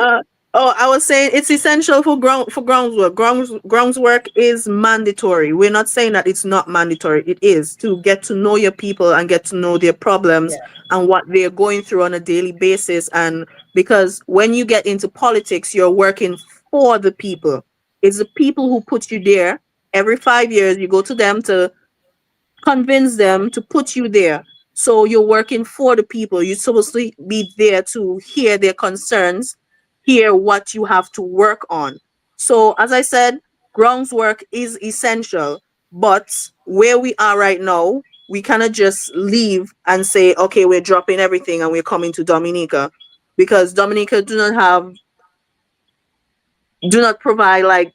I was saying it's essential for groundwork. Groundwork is mandatory. We're not saying that it's not mandatory. It is to get to know your people and get to know their problems and what they're going through on a daily basis. And because when you get into politics, you're working for the people. It's the people who put you there. Every 5 years, you go to them to convince them to put you there. So you're working for the people. You're supposed to be there to hear their concerns, hear what you have to work on. So as I said, groundwork is essential, but where we are right now, we cannot just leave and say, okay, we're dropping everything and we're coming to Dominica, because Dominica do not provide like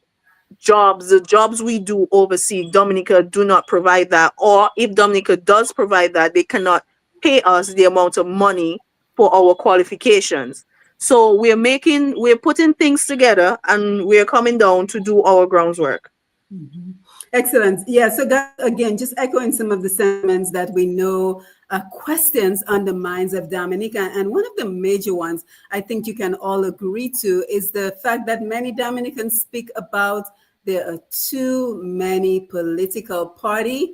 jobs. The jobs we do overseas, Dominica do not provide that. Or if Dominica does provide that, they cannot pay us the amount of money for our qualifications. So we're putting things together and we're coming down to do our groundwork. Mm-hmm. Excellent. Yeah. So guys, again, just echoing some of the sentiments that we know questions on the minds of Dominica. And one of the major ones I think you can all agree to is the fact that many Dominicans speak about there are too many political parties,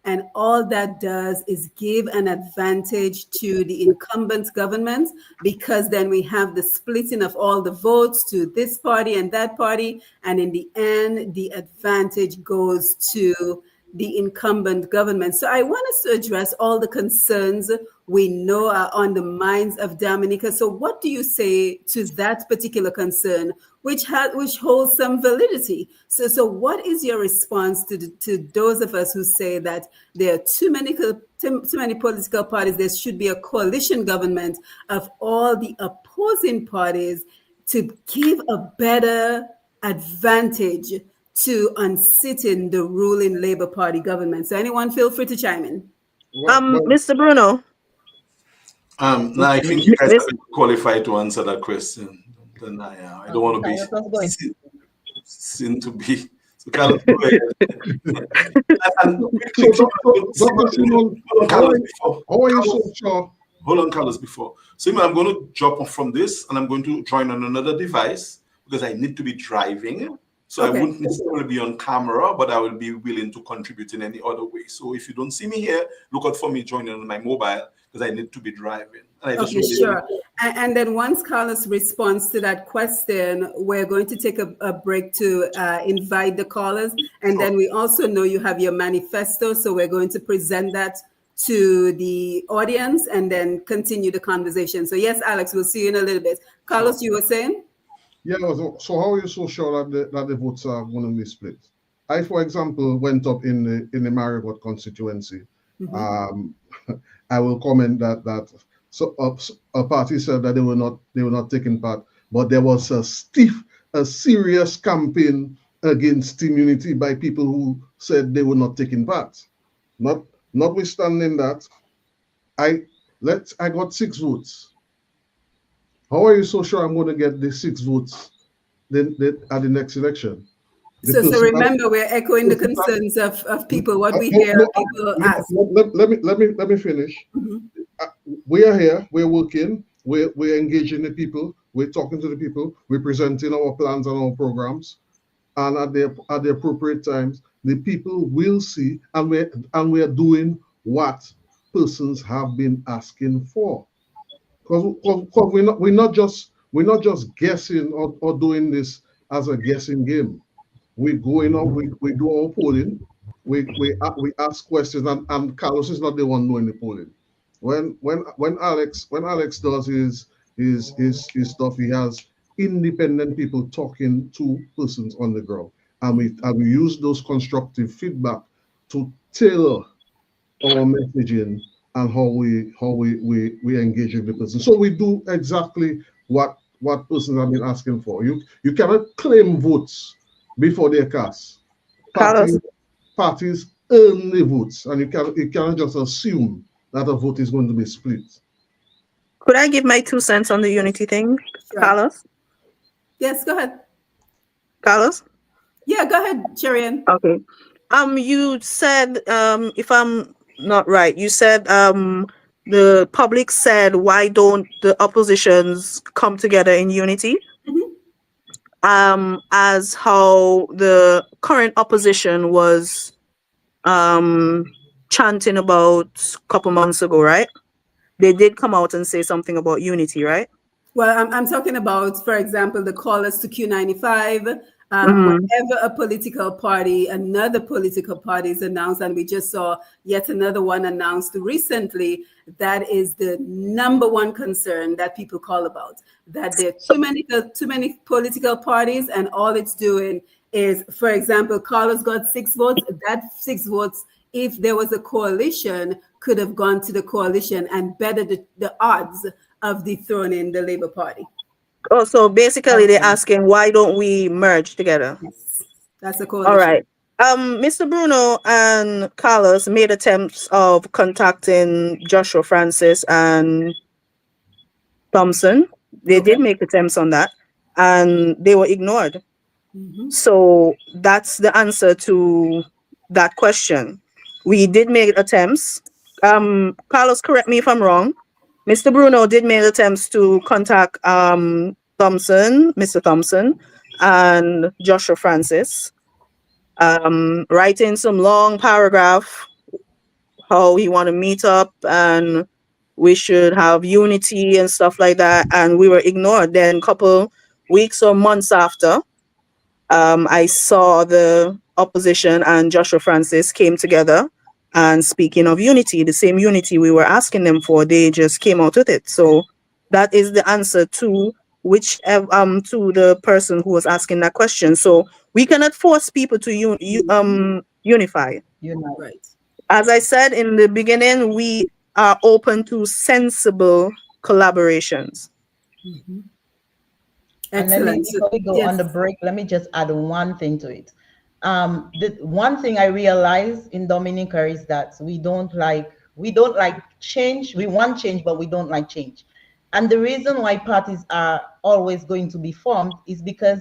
and all that does is give an advantage to the incumbent government, because then we have the splitting of all the votes to this party and that party. And in the end, the advantage goes to the incumbent government. So I want us to address all the concerns we know are on the minds of Dominica. So what do you say to that particular concern, which holds some validity? So what is your response to those of us who say that there are too many political parties? There should be a coalition government of all the opposing parties to give a better advantage to unsitting the ruling Labour Party government. So anyone feel free to chime in. Mr. Bruno. No, I think you guys are qualified to answer that question than I am. I don't want to be seen to be. So Carlos, go ahead. Hold on, Carlos, before. So I'm going to drop off from this and I'm going to join on another device because I need to be driving. So I wouldn't necessarily be on camera, but I will be willing to contribute in any other way. So if you don't see me here, look out for me joining on my mobile because I need to be driving. Sure. And then once Carlos responds to that question, we're going to take a break to invite the callers. And then we also know you have your manifesto. So we're going to present that to the audience and then continue the conversation. So yes, Alex, we'll see you in a little bit. Carlos, you were saying? Yeah, so how are you so sure that the votes are going to be split? I, for example, went up in the Marigot constituency I will comment that so a party said that they were not taking part, but there was a serious campaign against Team Unity by people who said they were not taking part. Notwithstanding that, I got 6 votes. How are you so sure I'm going to get the 6 votes at the next election? So remember, we're echoing the concerns of people. What we hear people ask. Let me finish. We are here. We're working. We're engaging the people. We're talking to the people. We're presenting our plans and our programs, and at the appropriate times, the people will see, and we are doing what persons have been asking for. Because we're not just guessing or doing this as a guessing game. We go in, we do our polling, we ask questions, and Carlos is not the one doing the polling. When Alex does his stuff, he has independent people talking to persons on the ground, and we use those constructive feedback to tailor our messaging and how we engage with the person. So we do exactly what persons have been asking for. You cannot claim votes before they're cast. Parties earn the votes, and you cannot just assume that a vote is going to be split. Could I give my 2 cents on the unity thing, Sure. Carlos? Yes, go ahead. Carlos? Yeah, go ahead, Sherian. Okay. You said, if I'm not right, you said the public said, why don't the oppositions come together in unity? As how the current opposition was chanting about a couple months ago, right? They did come out and say something about unity, right? Well, I'm talking about, for example, the callers to Q95. Whenever a political party, another political party is announced, and we just saw yet another one announced recently, that is the number one concern that people call about, that there are too many political parties, and all it's doing is, for example, Carlos got 6 votes. That 6 votes, if there was a coalition, could have gone to the coalition and bettered the odds of dethroning the Labour Party. Oh, so basically they're asking, why don't we merge together? Yes, that's a coalition. All right. Mr. Bruno and Carlos made attempts of contacting Joshua Francis and Thompson. They did make attempts on that, and they were ignored. So that's the answer to that question. We did make attempts. Carlos, correct me if I'm wrong. Mr. Bruno did make attempts to contact Mr. Thompson and Joshua Francis, writing some long paragraph how he want to meet up and we should have unity and stuff like that, and we were ignored. Then a couple weeks or months after, I saw the opposition and Joshua Francis came together, and speaking of unity, the same unity we were asking them for, they just came out with it. So that is the answer to to the person who was asking that question. So we cannot force people to unify. Right. As I said in the beginning, we are open to sensible collaborations. And then before we go Yes. on the break, let me just add one thing to it. The one thing I realized in Dominica is that we don't like change. We want change, but we don't like change. And the reason why parties are always going to be formed is because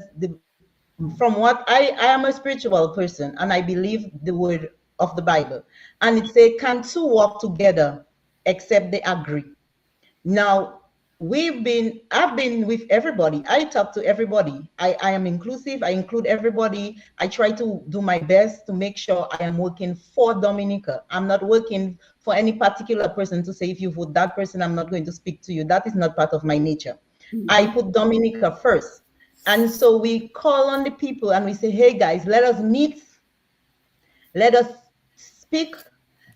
from what I am a spiritual person, and I believe the word of the Bible, and it says, can 2 walk together except they agree? Now, I've been with everybody. I talk to everybody. I am inclusive. I include everybody. I try to do my best to make sure I am working for Dominica. I'm not working for any particular person to say, if you vote that person, I'm not going to speak to you. That is not part of my nature. I put Dominica first. And so we call on the people and we say, hey guys, let us meet. Let us speak.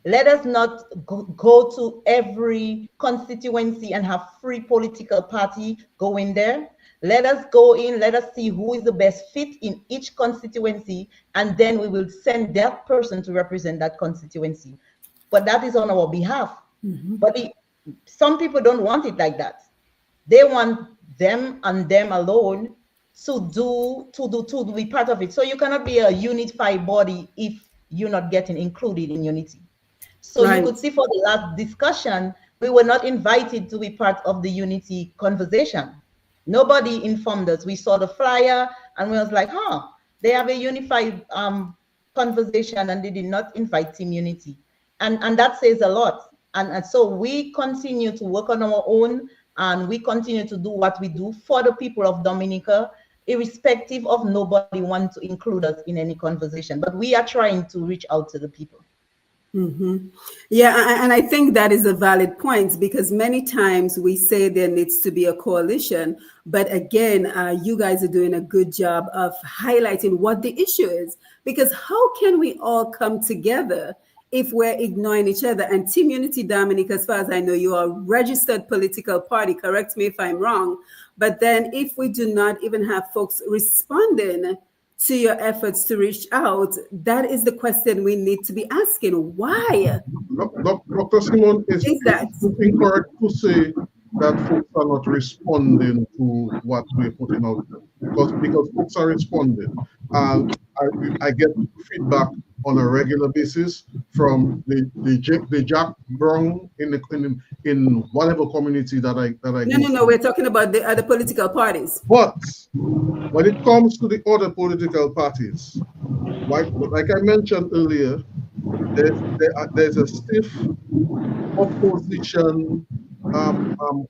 Let us not go to every constituency and have free political party go in there. Let us go in, let us see who is the best fit in each constituency, and then we will send that person to represent that constituency. but that is on our behalf. Mm-hmm. But some people don't want it like that. They want them and them alone to be part of it. So you cannot be a unified body if you're not getting included in unity. So Right. you could see for the last discussion, we were not invited to be part of the unity conversation. Nobody informed us. We saw the flyer and we was like, they have a unified conversation, and they did not invite Team Unity. And that says a lot. And so we continue to work on our own, and we continue to do what we do for the people of Dominica, irrespective of nobody wanting to include us in any conversation. But we are trying to reach out to the people. Mm-hmm. Yeah, and I think that is a valid point, because many times we say there needs to be a coalition, but again, you guys are doing a good job of highlighting what the issue is, because how can we all come together if we're ignoring each other? And Team Unity Dominica, as far as I know, you are a registered political party, correct me if I'm wrong, but then if we do not even have folks responding to your efforts to reach out, that is the question we need to be asking. Why? Dr. Simon, is that incorrect to say that folks are not responding to what we're putting out there? Because folks are responding. And I get feedback on a regular basis from the Jack Brown in whatever community that I No, we're talking about the other political parties. But when it comes to the other political parties, like I mentioned earlier, there's a stiff opposition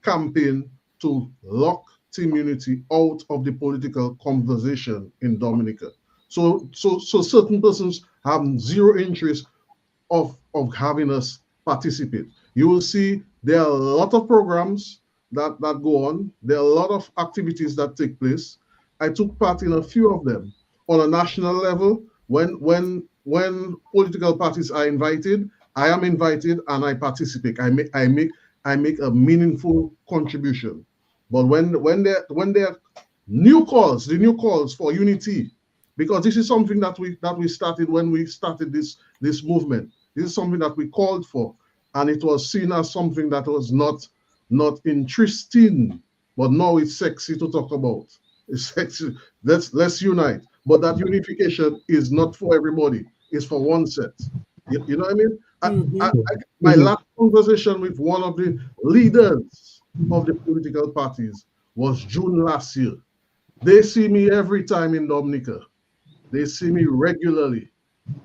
campaign to lock Team Unity out of the political conversation in Dominica. So certain persons have zero interest of having us participate. You will see there are a lot of programs that go on. There are a lot of activities that take place. I took part in a few of them on a national level. When political parties are invited, I am invited and I participate. I make a meaningful contribution. But when there are new calls for unity, because this is something that we started when we started this movement. This is something that we called for, and it was seen as something that was not interesting, but now it's sexy to talk about. It's sexy. Let's unite. But that unification is not for everybody. It's for one set. You know what I mean? My last conversation with one of the leaders of the political parties was June last year. They see me every time in Dominica. They see me regularly,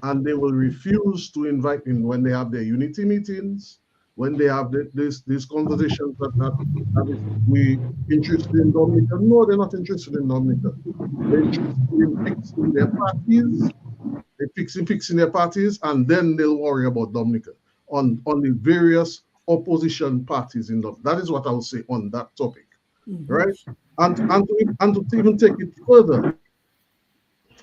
and they will refuse to invite me when they have their unity meetings, when they have these conversations that we interested in Dominica. No, they're not interested in Dominica. They're interested in fixing their parties. They're fixing their parties, and then they'll worry about Dominica on the various opposition parties in Dominica. That is what I will say on that topic, right? And to even take it further.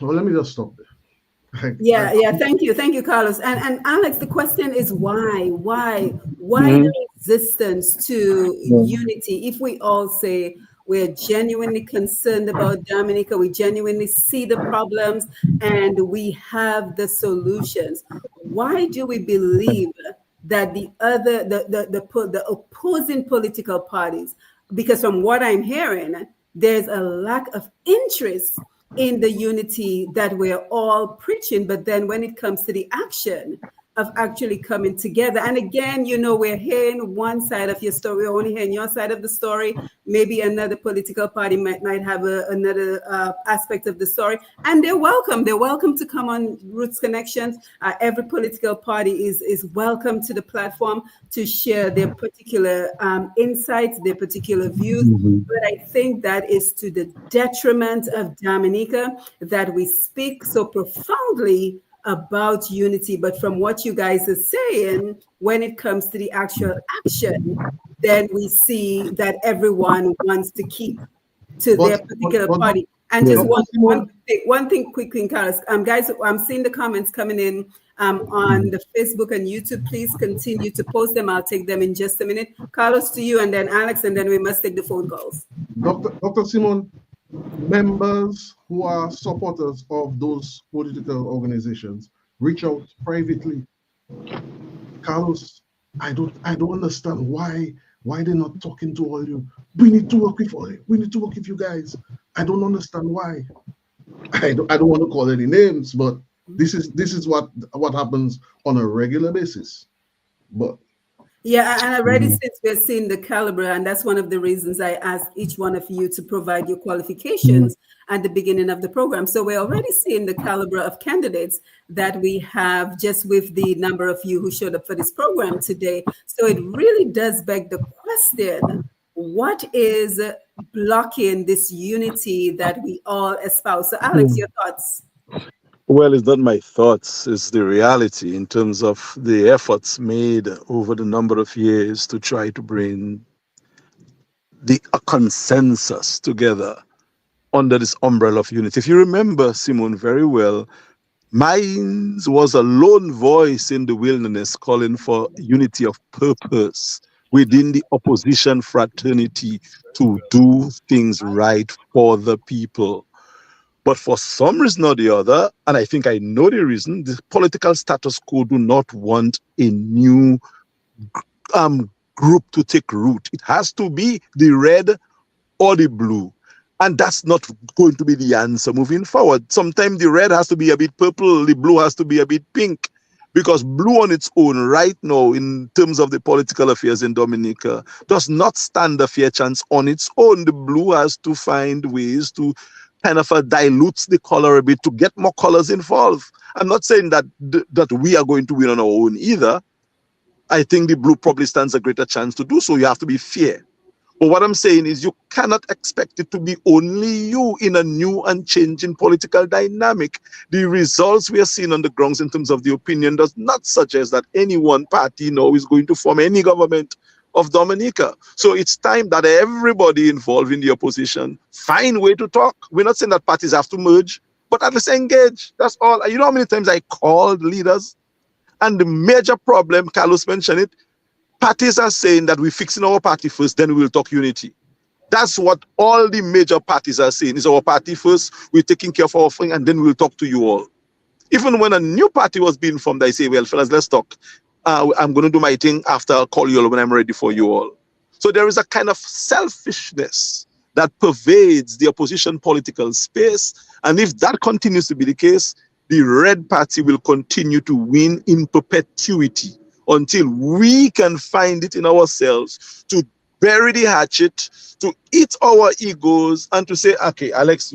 Well, let me just stop there. Yeah. Thank you, Carlos. And Alex, the question is why the resistance to unity? If we all say we're genuinely concerned about Dominica, we genuinely see the problems, and we have the solutions, why do we believe that the opposing political parties? Because from what I'm hearing, there's a lack of interest in the unity that we're all preaching, but then when it comes to the action of actually coming together, and again, we're hearing one side of your story, we're only hearing your side of the story. Maybe another political party might have another aspect of the story, and they're welcome to come on Roots Connections. Every political party is welcome to the platform to share their particular insights, their particular views. But I think that is to the detriment of Dominica that we speak so profoundly about unity. But from what you guys are saying, when it comes to the actual action, then we see that everyone wants to keep to their particular party. And just one thing quickly, Carlos. Guys, I'm seeing the comments coming in on the Facebook and YouTube. Please continue to post them. I'll take them in just a minute. Carlos, to you, and then Alex, and then we must take the phone calls. Dr. Simon, members who are supporters of those political organizations reach out privately. Carlos, I don't understand why they're not talking to all you. We need to work with all we need to work with you guys. I don't understand why. I don't want to call any names, but this is what happens on a regular basis. But Yeah, and already since we're seeing the caliber, and that's one of the reasons I asked each one of you to provide your qualifications at the beginning of the program. So we're already seeing the caliber of candidates that we have just with the number of you who showed up for this program today. So it really does beg the question, what is blocking this unity that we all espouse? So Alex, your thoughts? Well, it's not my thoughts, it's the reality in terms of the efforts made over the number of years to try to bring a consensus together under this umbrella of unity. If you remember, Simone, very well, mine was a lone voice in the wilderness calling for unity of purpose within the opposition fraternity to do things right for the people. But for some reason or the other, and I think I know the reason, the political status quo do not want a new group to take root. It has to be the red or the blue. And that's not going to be the answer moving forward. Sometimes the red has to be a bit purple, the blue has to be a bit pink. Because blue on its own right now, in terms of the political affairs in Dominica, does not stand a fair chance on its own. The blue has to find ways to kind of dilutes the color a bit to get more colors involved. I'm not saying that that we are going to win on our own either. I think the blue probably stands a greater chance to do so. You have to be fair. But what I'm saying is you cannot expect it to be only you in a new and changing political dynamic. The results we are seeing on the grounds in terms of the opinion does not suggest that any one party now is going to form any government of Dominica. So it's time that everybody involved in the opposition find a way to talk. We're not saying that parties have to merge, but at least engage. That's all. You know how many times I called leaders? And the major problem, Carlos mentioned it, parties are saying that we're fixing our party first, then we will talk unity. That's what all the major parties are saying. Is our party first, we're taking care of our thing, and then we'll talk to you all. Even when a new party was being formed, I say, well, fellas, let's talk. I'm going to do my thing after I'll call you all when I'm ready for you all. So there is a kind of selfishness that pervades the opposition political space. And if that continues to be the case, the Red Party will continue to win in perpetuity until we can find it in ourselves to bury the hatchet, to eat our egos, and to say, okay, Alex,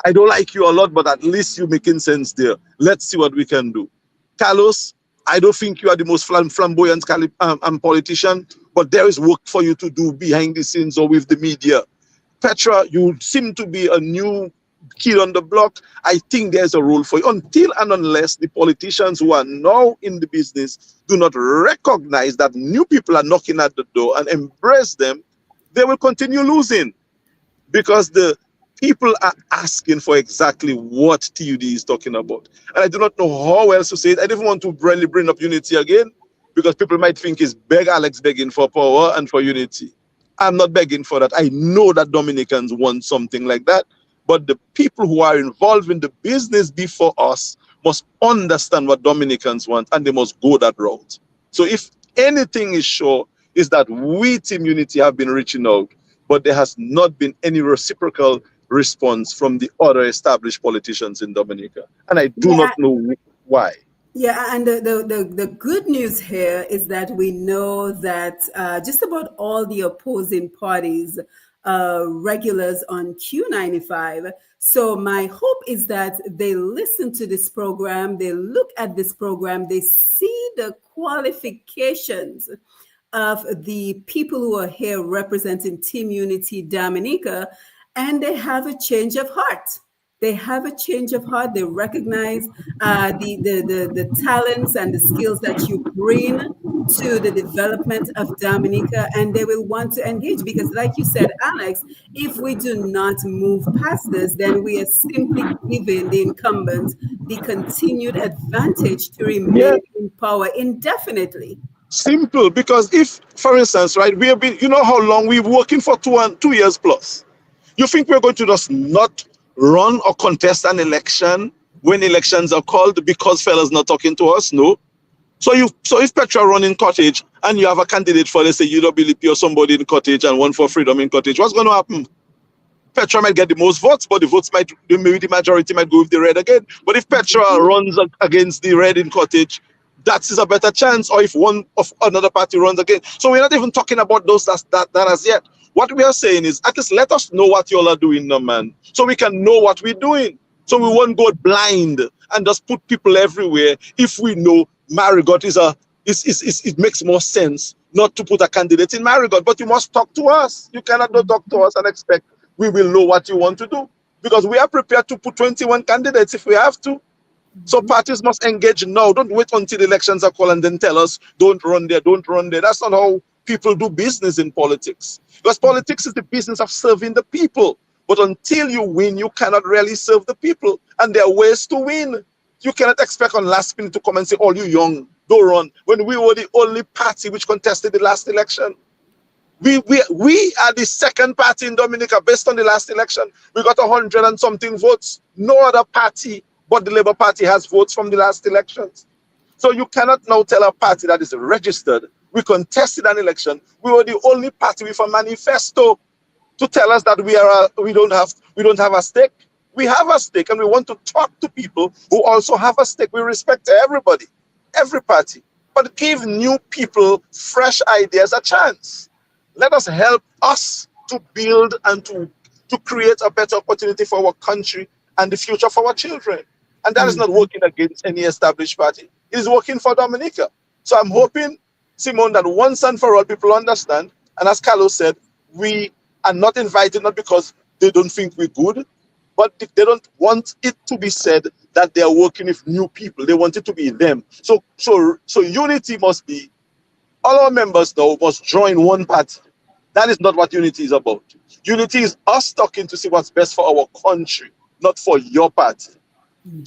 I don't like you a lot, but at least you're making sense there. Let's see what we can do. Carlos, I don't think you are the most flamboyant politician, but there is work for you to do behind the scenes or with the media. Petra, you seem to be a new kid on the block. I think there's a role for you. Until and unless the politicians who are now in the business do not recognize that new people are knocking at the door and embrace them, they will continue losing. Because the people are asking for exactly what TUD is talking about. And I do not know how else to say it. I don't want to really bring up unity again, because people might think it's Alex begging for power and for unity. I'm not begging for that. I know that Dominicans want something like that. But the people who are involved in the business before us must understand what Dominicans want, and they must go that route. So if anything is sure, is that we, Team Unity, have been reaching out, but there has not been any reciprocal response from the other established politicians in Dominica. And I do not know why. Yeah, and the good news here is that we know that just about all the opposing parties regulars on Q95. So my hope is that they listen to this program, they look at this program, they see the qualifications of the people who are here representing Team Unity Dominica, and they have a change of heart. They have a change of heart. They recognize the talents and the skills that you bring to the development of Dominica, and they will want to engage, because like you said, Alex, if we do not move past this, then we are simply giving the incumbents the continued advantage to remain in power indefinitely. Simple, because if, for instance, right, we have been, you know how long we've working for 2 years plus. You think we're going to just not run or contest an election when elections are called because fellas not talking to us? No. So if Petra run in Cottage and you have a candidate for, let's say, UWP or somebody in Cottage and one for Freedom in Cottage, what's going to happen? Petra might get the most votes, but maybe the majority might go with the red again. But if Petra runs against the red in Cottage, that is a better chance. Or if one of another party runs again. So we're not even talking about those that as yet. What we are saying is, at least let us know what you all are doing now, man, so we can know what we're doing. So we won't go blind and just put people everywhere if we know Marigot it makes more sense not to put a candidate in Marigot. But you must talk to us. You cannot talk to us and expect we will know what you want to do, because we are prepared to put 21 candidates if we have to. So parties must engage now. Don't wait until the elections are called and then tell us, don't run there, don't run there. That's not how people do business in politics. Because politics is the business of serving the people. But until you win, you cannot really serve the people. And there are ways to win. You cannot expect on last minute to come and say, oh, you young, don't run. When we were the only party which contested the last election. We are the second party in Dominica based on the last election. We got 100 and something votes. No other party but the Labour Party has votes from the last elections. So you cannot now tell a party that is registered, we contested an election, we were the only party with a manifesto, to tell us that we don't have a stake. We have a stake, and we want to talk to people who also have a stake. We respect everybody, every party, but give new people fresh ideas a chance. Let us help us to build and to create a better opportunity for our country and the future for our children. And that is not working against any established party. It is working for Dominica. So I'm hoping, Simone, that once and for all people understand, and as Carlos said, we are not invited not because they don't think we're good, but if they don't want it to be said that they are working with new people. They want it to be them. So unity must be, all our members now must join one party. That is not what unity is about. Unity is us talking to see what's best for our country, not for your party.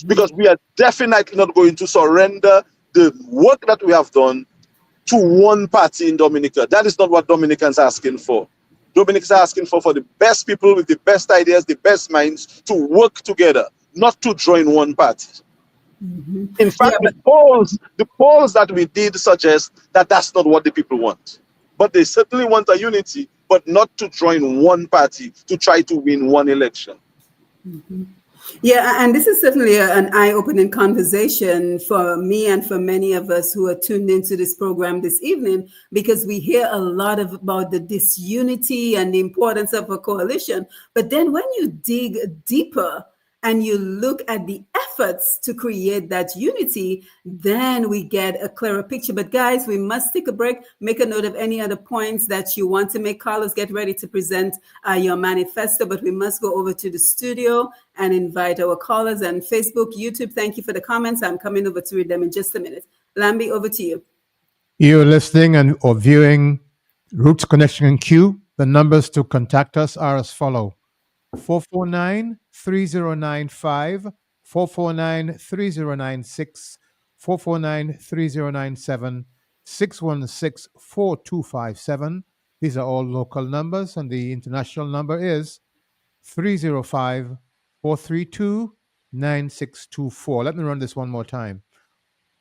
Because we are definitely not going to surrender the work that we have done to one party in Dominica. That is not what Dominicans are asking for. Dominicans are asking for the best people with the best ideas, the best minds to work together, not to join one party. In fact, the polls that we did suggest that that's not what the people want. But they certainly want a unity, but not to join one party to try to win one election. Yeah, and this is certainly an eye-opening conversation for me and for many of us who are tuned into this program this evening, because we hear a lot about the disunity and the importance of a coalition. But then when you dig deeper and you look at the efforts to create that unity, then we get a clearer picture. But guys, we must take a break. Make a note of any other points that you want to make. Carlos, get ready to present your manifesto, but we must go over to the studio and invite our callers on Facebook, YouTube. Thank you for the comments. I'm coming over to read them in just a minute. Lambi, over to you. You're listening or viewing Roots Connection in Q. The numbers to contact us are as follow: 449-3095, 449-3096, 449-3097, 616-4257. These are all local numbers, and the international number is 305-432-9624. Let me run this one more time.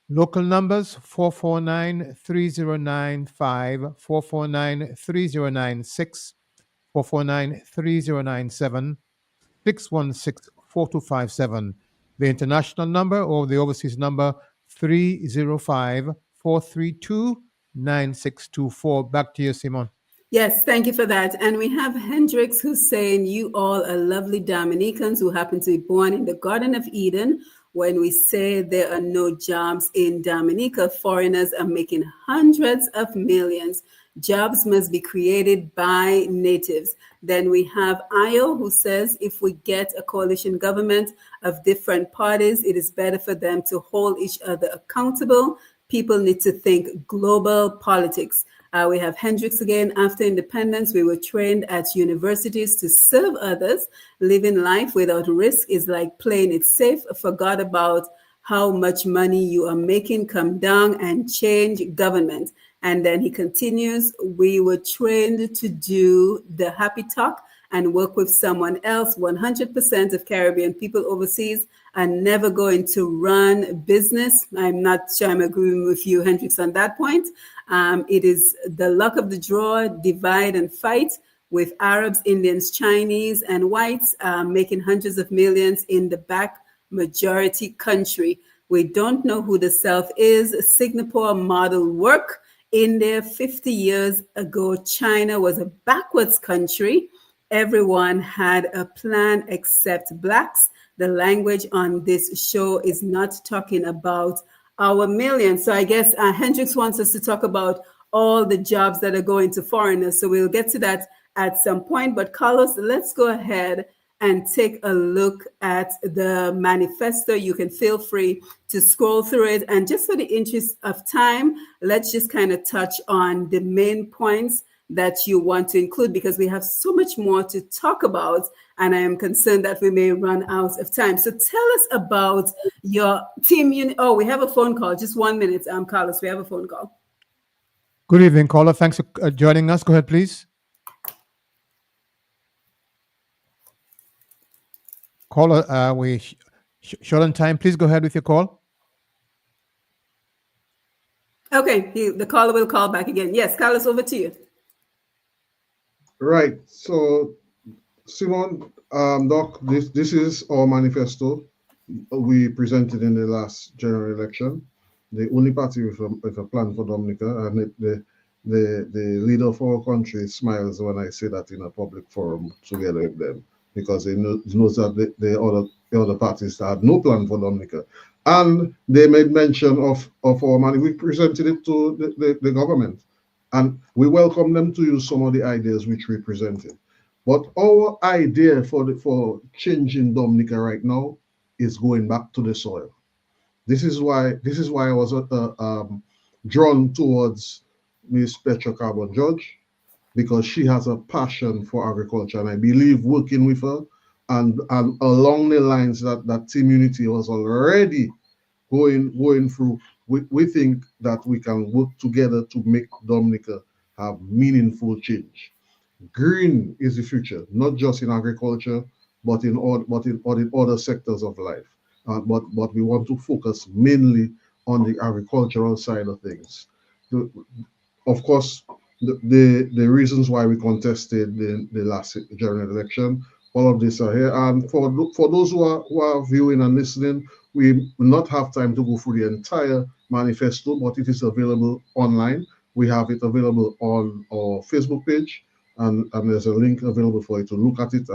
Local numbers: 449-3095, 449-3096, 449-3097, 616-4257. The international number or the overseas number: 305-432-9624. Back to you, Simon. Yes, thank you for that. And we have Hendrix, who's saying, you all are lovely Dominicans who happen to be born in the Garden of Eden. When we say there are no jobs in Dominica, foreigners are making hundreds of millions. Jobs must be created by natives. Then we have Ayo, who says if we get a coalition government of different parties, it is better for them to hold each other accountable. People need to think global politics. We have Hendrix again. After independence, we were trained at universities to serve others. Living life without risk is like playing it safe. Forgot about how much money you are making. Come down and change government. And then he continues, we were trained to do the happy talk and work with someone else. 100% of Caribbean people overseas are never going to run business. I'm not sure I'm agreeing with you, Hendrix, on that point. It is the luck of the draw, divide and fight, with Arabs, Indians, Chinese, and whites making hundreds of millions in the back majority country. We don't know who the South is. Singapore model work in there 50 years ago. China was a backwards country. Everyone had a plan except blacks. The language on this show is not talking about our millions. So I guess Hendrix wants us to talk about all the jobs that are going to foreigners. So we'll get to that at some point. But Carlos, let's go ahead and take a look at the manifesto. You can feel free to scroll through it. And just for the interest of time, let's just kind of touch on the main points that you want to include, because we have so much more to talk about, and I am concerned that we may run out of time. So tell us about your team. Oh, we have a phone call. Just 1 minute, Carlos, we have a phone call. Good evening, caller. Thanks for joining us. Go ahead, please. Caller, we short on time. Please go ahead with your call. Okay, the caller will call back again. Yes, Carlos, over to you. Right. So, Simon, Doc, this is our manifesto we presented in the last general election. The only party with a plan for Dominica, and the leader of our country smiles when I say that in a public forum together with them, because he knows that the other parties had no plan for Dominica. And they made mention of our money. We presented it to the government, and we welcome them to use some of the ideas which we presented. But our idea for changing Dominica right now is going back to the soil. This is why I was drawn towards Ms. Petra Carbon-George, because she has a passion for agriculture, and I believe working with her and along the lines that Team Unity was already going through, we think that we can work together to make Dominica have meaningful change. Green is the future, not just in agriculture, but in other sectors of life. But we want to focus mainly on the agricultural side of things. Of course, the reasons why we contested the last general election, all of this are here. And for those who are viewing and listening, we will not have time to go through the entire manifesto, but it is available online. We have it available on our Facebook page, and there's a link available for you to look at it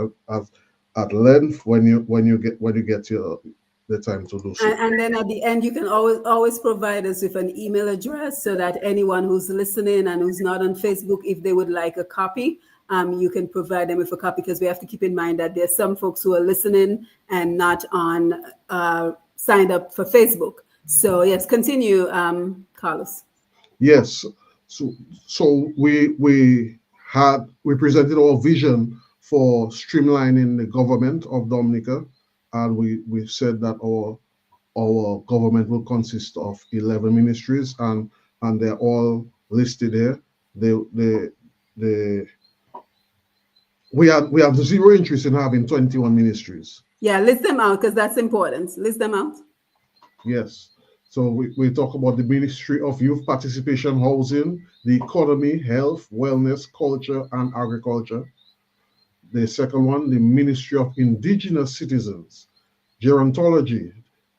at length when you get the time to do so. And then at the end, you can always provide us with an email address, so that anyone who's listening and who's not on Facebook, if they would like a copy, you can provide them with a copy, because we have to keep in mind that there's some folks who are listening and not on signed up for Facebook. So yes, continue, Carlos. Yes. So we presented our vision for streamlining the government of Dominica, and we said that our government will consist of 11 ministries, and they're all listed here. We have zero interest in having 21 ministries. Yeah, list them out, because that's important. List them out. Yes. So we talk about the Ministry of Youth Participation, Housing, the Economy, Health, Wellness, Culture, and Agriculture. The second one, the Ministry of Indigenous Citizens, Gerontology,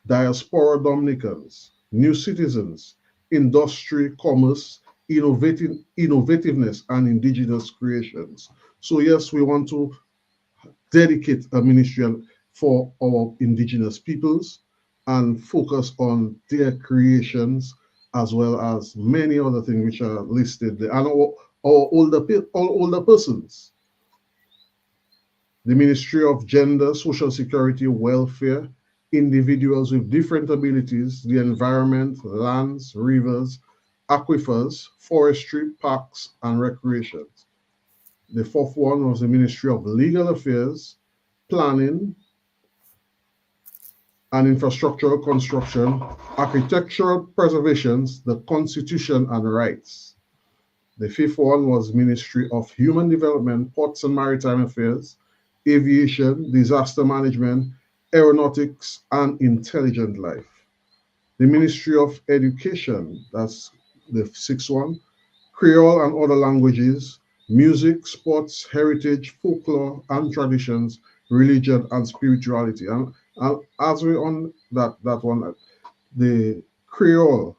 Diaspora Dominicans, New Citizens, Industry, Commerce, Innovativeness, and Indigenous Creations. So yes, we want to dedicate a ministry for our indigenous peoples and focus on their creations, as well as many other things which are listed there, and our older persons. The Ministry of Gender, Social Security, Welfare, individuals with different abilities, the environment, lands, rivers, aquifers, forestry, parks, and recreations. The fourth one was the Ministry of Legal Affairs, Planning, and Infrastructural Construction, Architectural Preservations, the Constitution and Rights. The fifth one was Ministry of Human Development, Ports and Maritime Affairs, Aviation, Disaster Management, aeronautics, and intelligent life. The Ministry of Education, that's the sixth one, Creole and other languages, music, sports, heritage, folklore and traditions, religion and spirituality. And as we on that one, the Creole,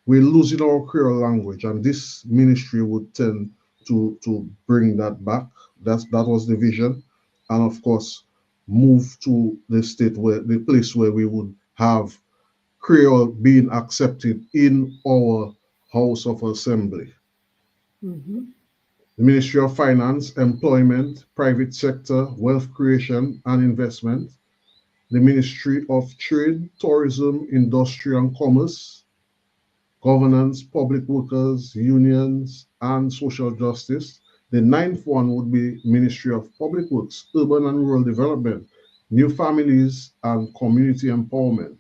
we're losing our Creole language, and this ministry would tend to bring that back. That was the vision, and of course, move to the place where we would have Creole being accepted in our House of Assembly. Mm-hmm. The Ministry of Finance, Employment, Private Sector, Wealth Creation and Investment. The Ministry of Trade, Tourism, Industry and Commerce, Governance, Public Workers, Unions and Social Justice. The ninth one would be Ministry of Public Works, Urban and Rural Development, New Families and Community Empowerment.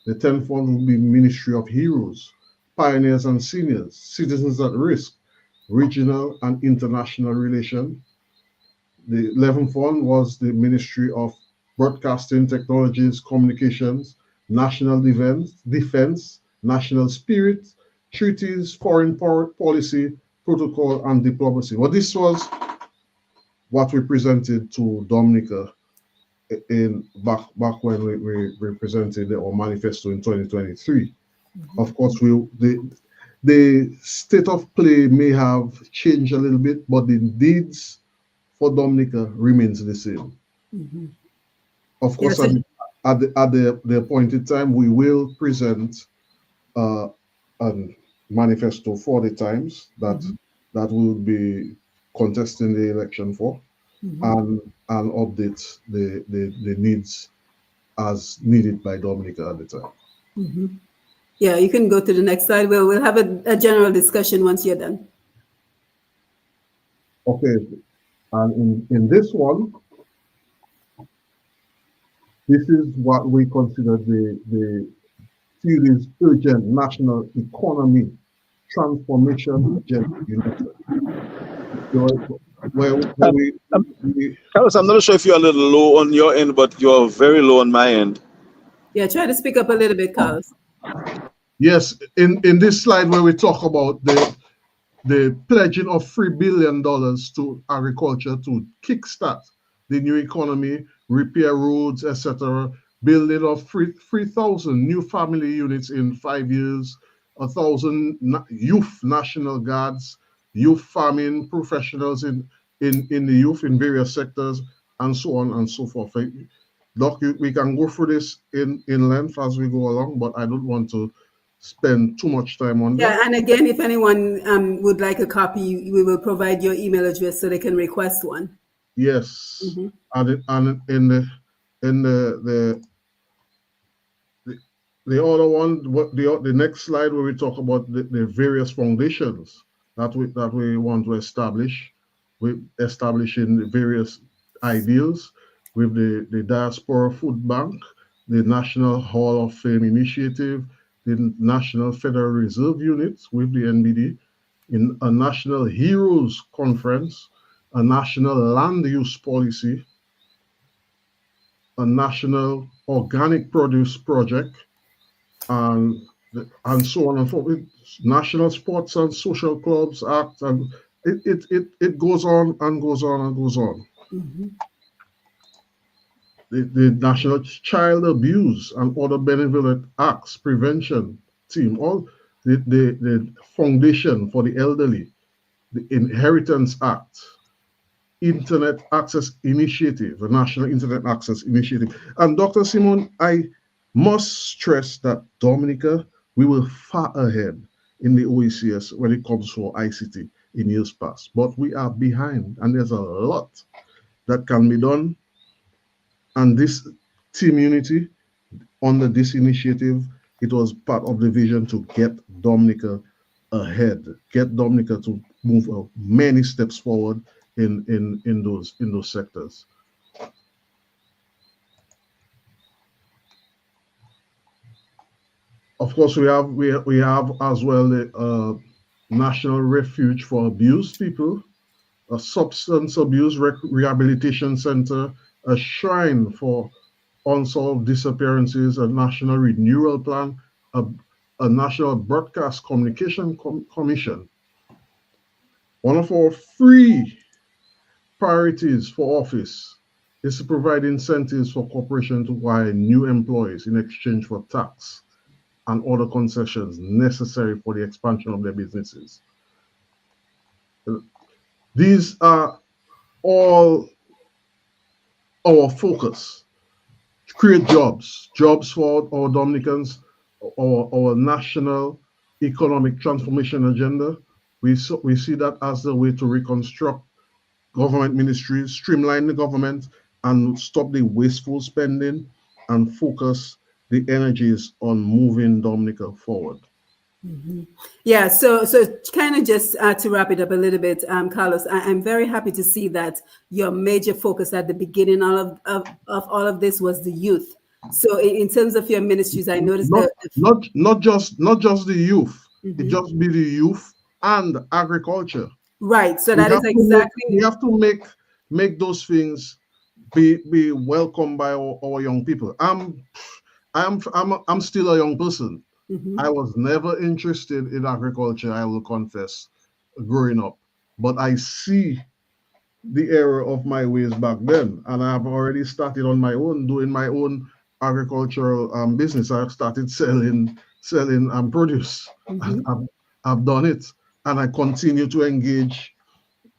The 10th one will be Ministry of Heroes, Pioneers and Seniors, Citizens at Risk, Regional and International Relations. The 11th one was the Ministry of Broadcasting, Technologies, Communications, National Defense, National Spirit, Treaties, Foreign Policy, Protocol, and Diplomacy. Well, this was what we presented to Dominica in back when we presented our manifesto in 2023. Mm-hmm. Of course, the state of play may have changed a little bit, but the needs for Dominica remains the same. Mm-hmm. Of course, Yes, at the appointed time, we will present a manifesto for the times that that will be contesting the election for. Mm-hmm. And update the needs as needed by Dominica at the time. Mm-hmm. Yeah, you can go to the next slide. We'll have a general discussion once you're done. Okay, and in this one, this is what we consider the series urgent national economy transformation agenda. Where we Carlos, I'm not sure if you're a little low on your end, but you're very low on my end. Yeah, try to speak up a little bit, Carlos. yes, in this slide where we talk about the pledging of $3 billion to agriculture to kickstart the new economy, repair roads, etc., building of 3,000 new family units in 5 years, 1,000 youth national guards, youth farming professionals in the youth in various sectors, and so on and so forth. Doc, we can go through this in length as we go along, but I don't want to spend too much time on that. Yeah, and again, if anyone would like a copy, we will provide your email address so they can request one. Yes, Mm-hmm. and in the other one, the next slide where we talk about the various foundations that we want to establish, we establishing the various ideals with the Diaspora Food Bank, the National Hall of Fame Initiative, the National Federal Reserve Unit with the NBD, in a National Heroes Conference, a National Land Use Policy, a National Organic Produce Project, and so on and so forth. National Sports and Social Clubs Act, and it goes on and goes on and goes on. Mm-hmm. The National Child Abuse and Other Benevolent Acts Prevention Team, all the Foundation for the Elderly, the Inheritance Act, Internet Access Initiative, the National Internet Access Initiative. And Dr. Simon, I must stress that Dominica, we were far ahead in the OECS when it comes to ICT in years past, but we are behind, and there's a lot that can be done. And this team unity under this initiative, it was part of the vision to get Dominica ahead, get Dominica to move many steps forward in those sectors. Of course, we have as well the National Refuge for Abused People, a substance abuse rehabilitation center, a shrine for unsolved disappearances, a national renewal plan, a national broadcast communication commission. One of our three priorities for office is to provide incentives for corporations to hire new employees in exchange for tax and other concessions necessary for the expansion of their businesses. These are all our focus. Create jobs for our Dominicans, our national economic transformation agenda. We see that as the way to reconstruct government ministries, streamline the government, and stop the wasteful spending and focus the energies on moving Dominica forward. Mm-hmm. Yeah, so kind of just to wrap it up a little bit, Carlos, I'm very happy to see that your major focus at the beginning of all of this was the youth. So in terms of your ministries, I noticed not just the youth. Mm-hmm. It just be the youth and agriculture. Right. So that is exactly we have to make those things be welcomed by our young people. I'm still a young person. Mm-hmm. I was never interested in agriculture, I will confess, growing up. But I see the error of my ways back then. And I've already started on my own, doing my own agricultural business. I've started selling produce. Mm-hmm. I've done it. And I continue to engage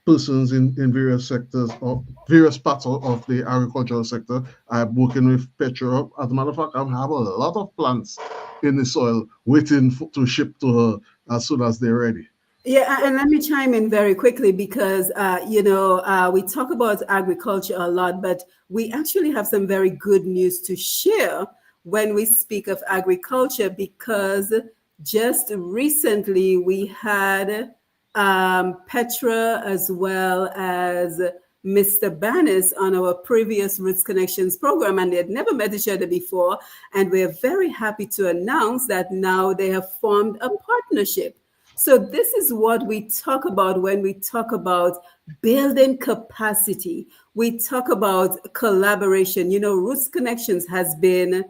persons in various sectors or various parts of the agricultural sector. I'm working with Petra. As a matter of fact, I have a lot of plants in the soil waiting to ship to her as soon as they're ready. Yeah, and let me chime in very quickly because, we talk about agriculture a lot, but we actually have some very good news to share when we speak of agriculture, because just recently we had Petra as well as Mr. Banis on our previous Roots Connections program, and they had never met each other before. And we're very happy to announce that now they have formed a partnership. So this is what we talk about when we talk about building capacity. We talk about collaboration. You know, Roots Connections has been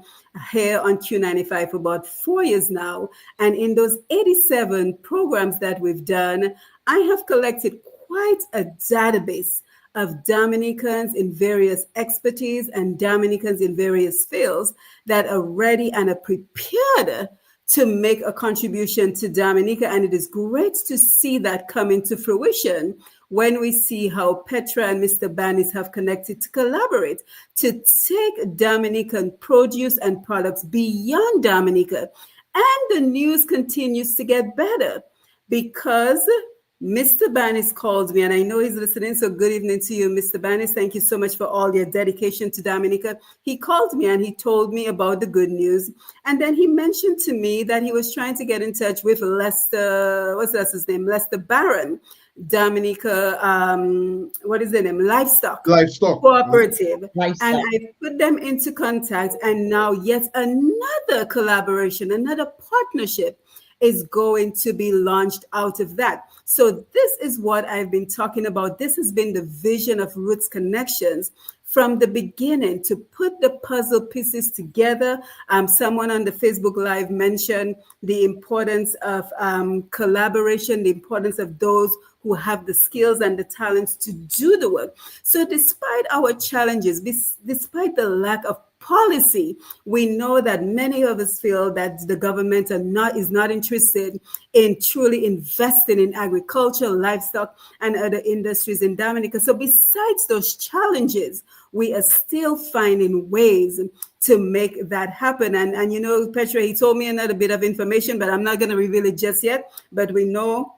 here on Q95 for about 4 years now. And in those 87 programs that we've done, I have collected quite a database of Dominicans in various expertise and Dominicans in various fields that are ready and are prepared to make a contribution to Dominica. And it is great to see that come into fruition when we see how Petra and Mr. Banis have connected to collaborate to take Dominican produce and products beyond Dominica. And the news continues to get better because Mr. Banis called me, and I know he's listening, so good evening to you, Mr. Banis. Thank you so much for all your dedication to Dominica. He called me and he told me about the good news. And then he mentioned to me that he was trying to get in touch with Lester, what's his name? Lester Barron, Dominica, what is the name? Livestock Cooperative. Livestock. And I put them into contact, and now yet another collaboration, another partnership is going to be launched out of that. So this is what I've been talking about. This has been the vision of Roots Connections from the beginning, to put the puzzle pieces together. Someone on the Facebook Live mentioned the importance of collaboration, the importance of those who have the skills and the talents to do the work. So despite our challenges, despite the lack of policy, we know that many of us feel that the government is not interested in truly investing in agriculture, livestock, and other industries in Dominica. So besides those challenges, we are still finding ways to make that happen. And you know, Petra, he told me another bit of information, but I'm not going to reveal it just yet. But we know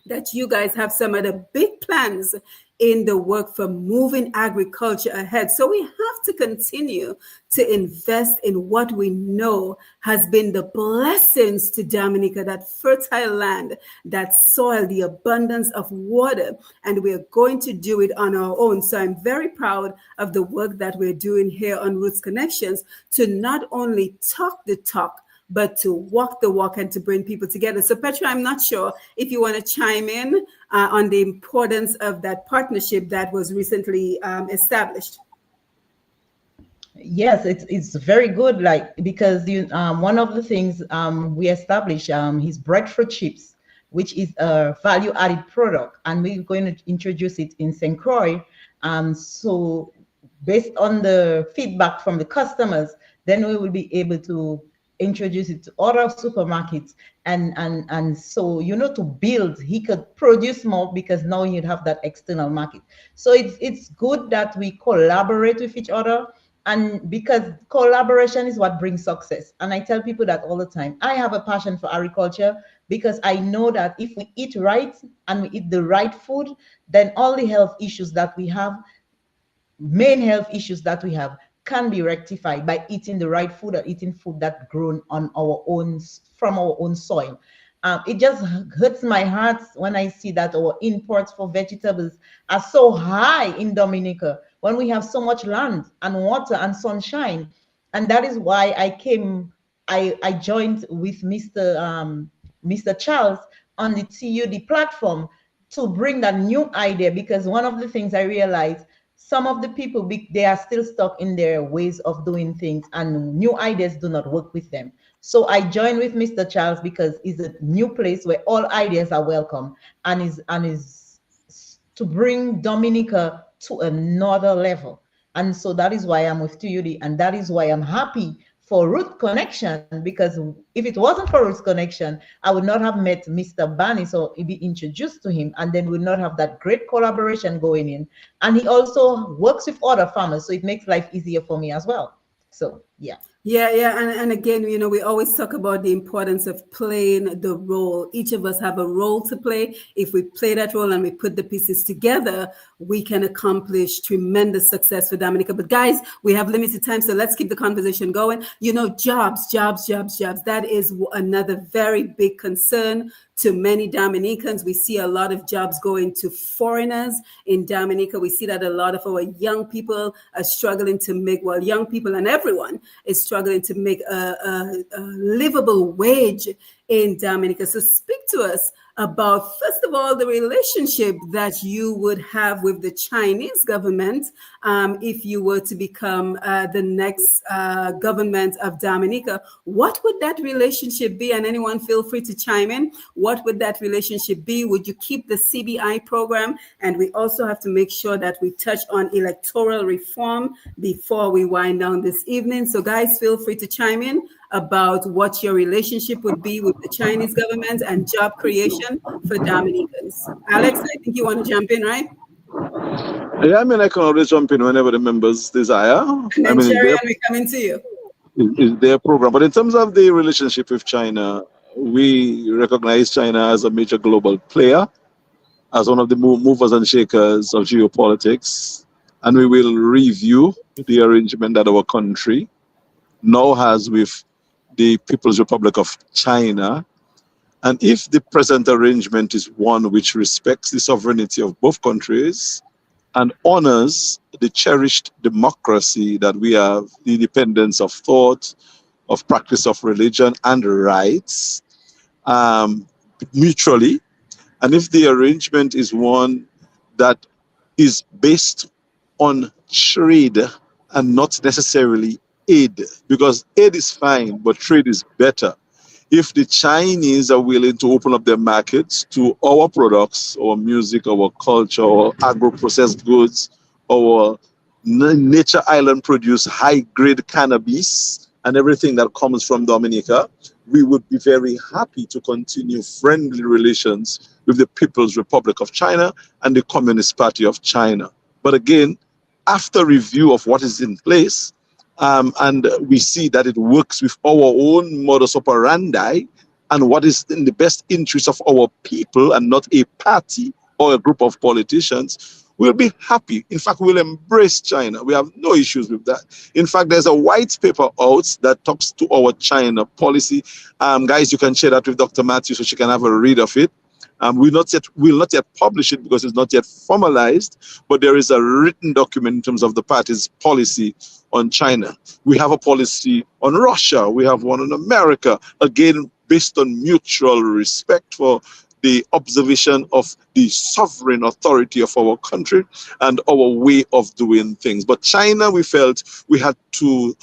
that you guys have some of the big plans in the work for moving agriculture ahead. So we have to continue to invest in what we know has been the blessings to Dominica, that fertile land, that soil, the abundance of water, and we're going to do it on our own. So I'm very proud of the work that we're doing here on Roots Connections to not only talk the talk, but to walk the walk and to bring people together. So Petra, I'm not sure if you want to chime in on the importance of that partnership that was recently established. Yes, it's very good. Like, because one of the things we established is breadfruit chips, which is a value added product, and we're going to introduce it in St. Croix. So based on the feedback from the customers, then we will be able to introduce it to other supermarkets, and so to build, he could produce more, because now he'd have that external market. So it's good that we collaborate with each other, and because collaboration is what brings success. And I tell people that all the time. I have a passion for agriculture, because I know that if we eat right and we eat the right food, then all the health issues that we have, main health issues that we have, can be rectified by eating the right food, or eating food that's grown on our own, from our own soil. It just hurts my heart when I see that our imports for vegetables are so high in Dominica, when we have so much land and water and sunshine. And that is why I joined with Mr. Charles on the TUD platform, to bring that new idea, because one of the things I realized, some of the people, they are still stuck in their ways of doing things, and new ideas do not work with them. So I joined with Mr. Charles, because it's a new place where all ideas are welcome, and is to bring Dominica to another level. And so that is why I'm with TUD, and that is why I'm happy for Root Connection, because if it wasn't for Root Connection, I would not have met Mr. Banis or be introduced to him, and then we'd not have that great collaboration going in. And he also works with other farmers, so it makes life easier for me as well. So yeah. Yeah. And again, we always talk about the importance of playing the role. Each of us have a role to play. If we play that role and we put the pieces together, we can accomplish tremendous success for Dominica. But guys, we have limited time, so let's keep the conversation going. Jobs. That is another very big concern to many Dominicans. We see a lot of jobs going to foreigners in Dominica. We see that a lot of our young people are struggling to make, well, young people and everyone is struggling to make a livable wage in Dominica. So speak to us about, first of all, the relationship that you would have with the Chinese government if you were to become the next government of Dominica. What would that relationship be? And anyone feel free to chime in. What would that relationship be? Would you keep the CBI program? And we also have to make sure that we touch on electoral reform before we wind down this evening. So guys, feel free to chime in about what your relationship would be with the Chinese government and job creation for Dominicans. Alex, I think you want to jump in, right? Yeah, I mean, I can always jump in whenever the members desire. And then Sherry, we're coming to you. Is their program. But in terms of the relationship with China, we recognize China as a major global player, as one of the movers and shakers of geopolitics. And we will review the arrangement that our country now has with the People's Republic of China. And if the present arrangement is one which respects the sovereignty of both countries and honors the cherished democracy that we have, the independence of thought, of practice of religion and rights, mutually, and if the arrangement is one that is based on trade and not necessarily aid, because aid is fine, but trade is better. If the Chinese are willing to open up their markets to our products, our music, our culture, our agro-processed goods, our nature island produce high-grade cannabis and everything that comes from Dominica, we would be very happy to continue friendly relations with the People's Republic of China and the Communist Party of China. But again, after review of what is in place, and we see that it works with our own modus operandi and what is in the best interest of our people and not a party or a group of politicians, we'll be happy. In fact, we'll embrace China. We have no issues with that. In fact, there's a white paper out that talks to our China policy. Guys, you can share that with Dr. Matthew so she can have a read of it. We'll not yet publish it because it's not yet formalized, but there is a written document in terms of the party's policy on China. We have a policy on Russia. We have one on America, again, based on mutual respect for the observation of the sovereign authority of our country and our way of doing things. But China, we felt we had to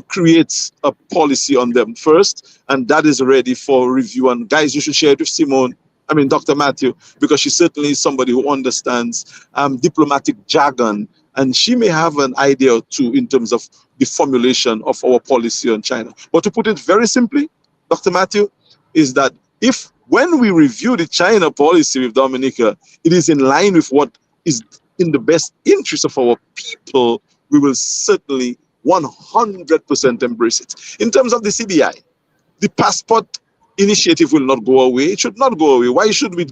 create a policy on them first, and that is ready for review. And guys, you should share it with Dr. Matthew, because she certainly is somebody who understands diplomatic jargon, and she may have an idea or two in terms of the formulation of our policy on China. But to put it very simply, Dr. Matthew, is that if when we review the China policy with Dominica, it is in line with what is in the best interest of our people, we will certainly 100% embrace it. In terms of the CBI, the passport initiative will not go away. It should not go away. Why should we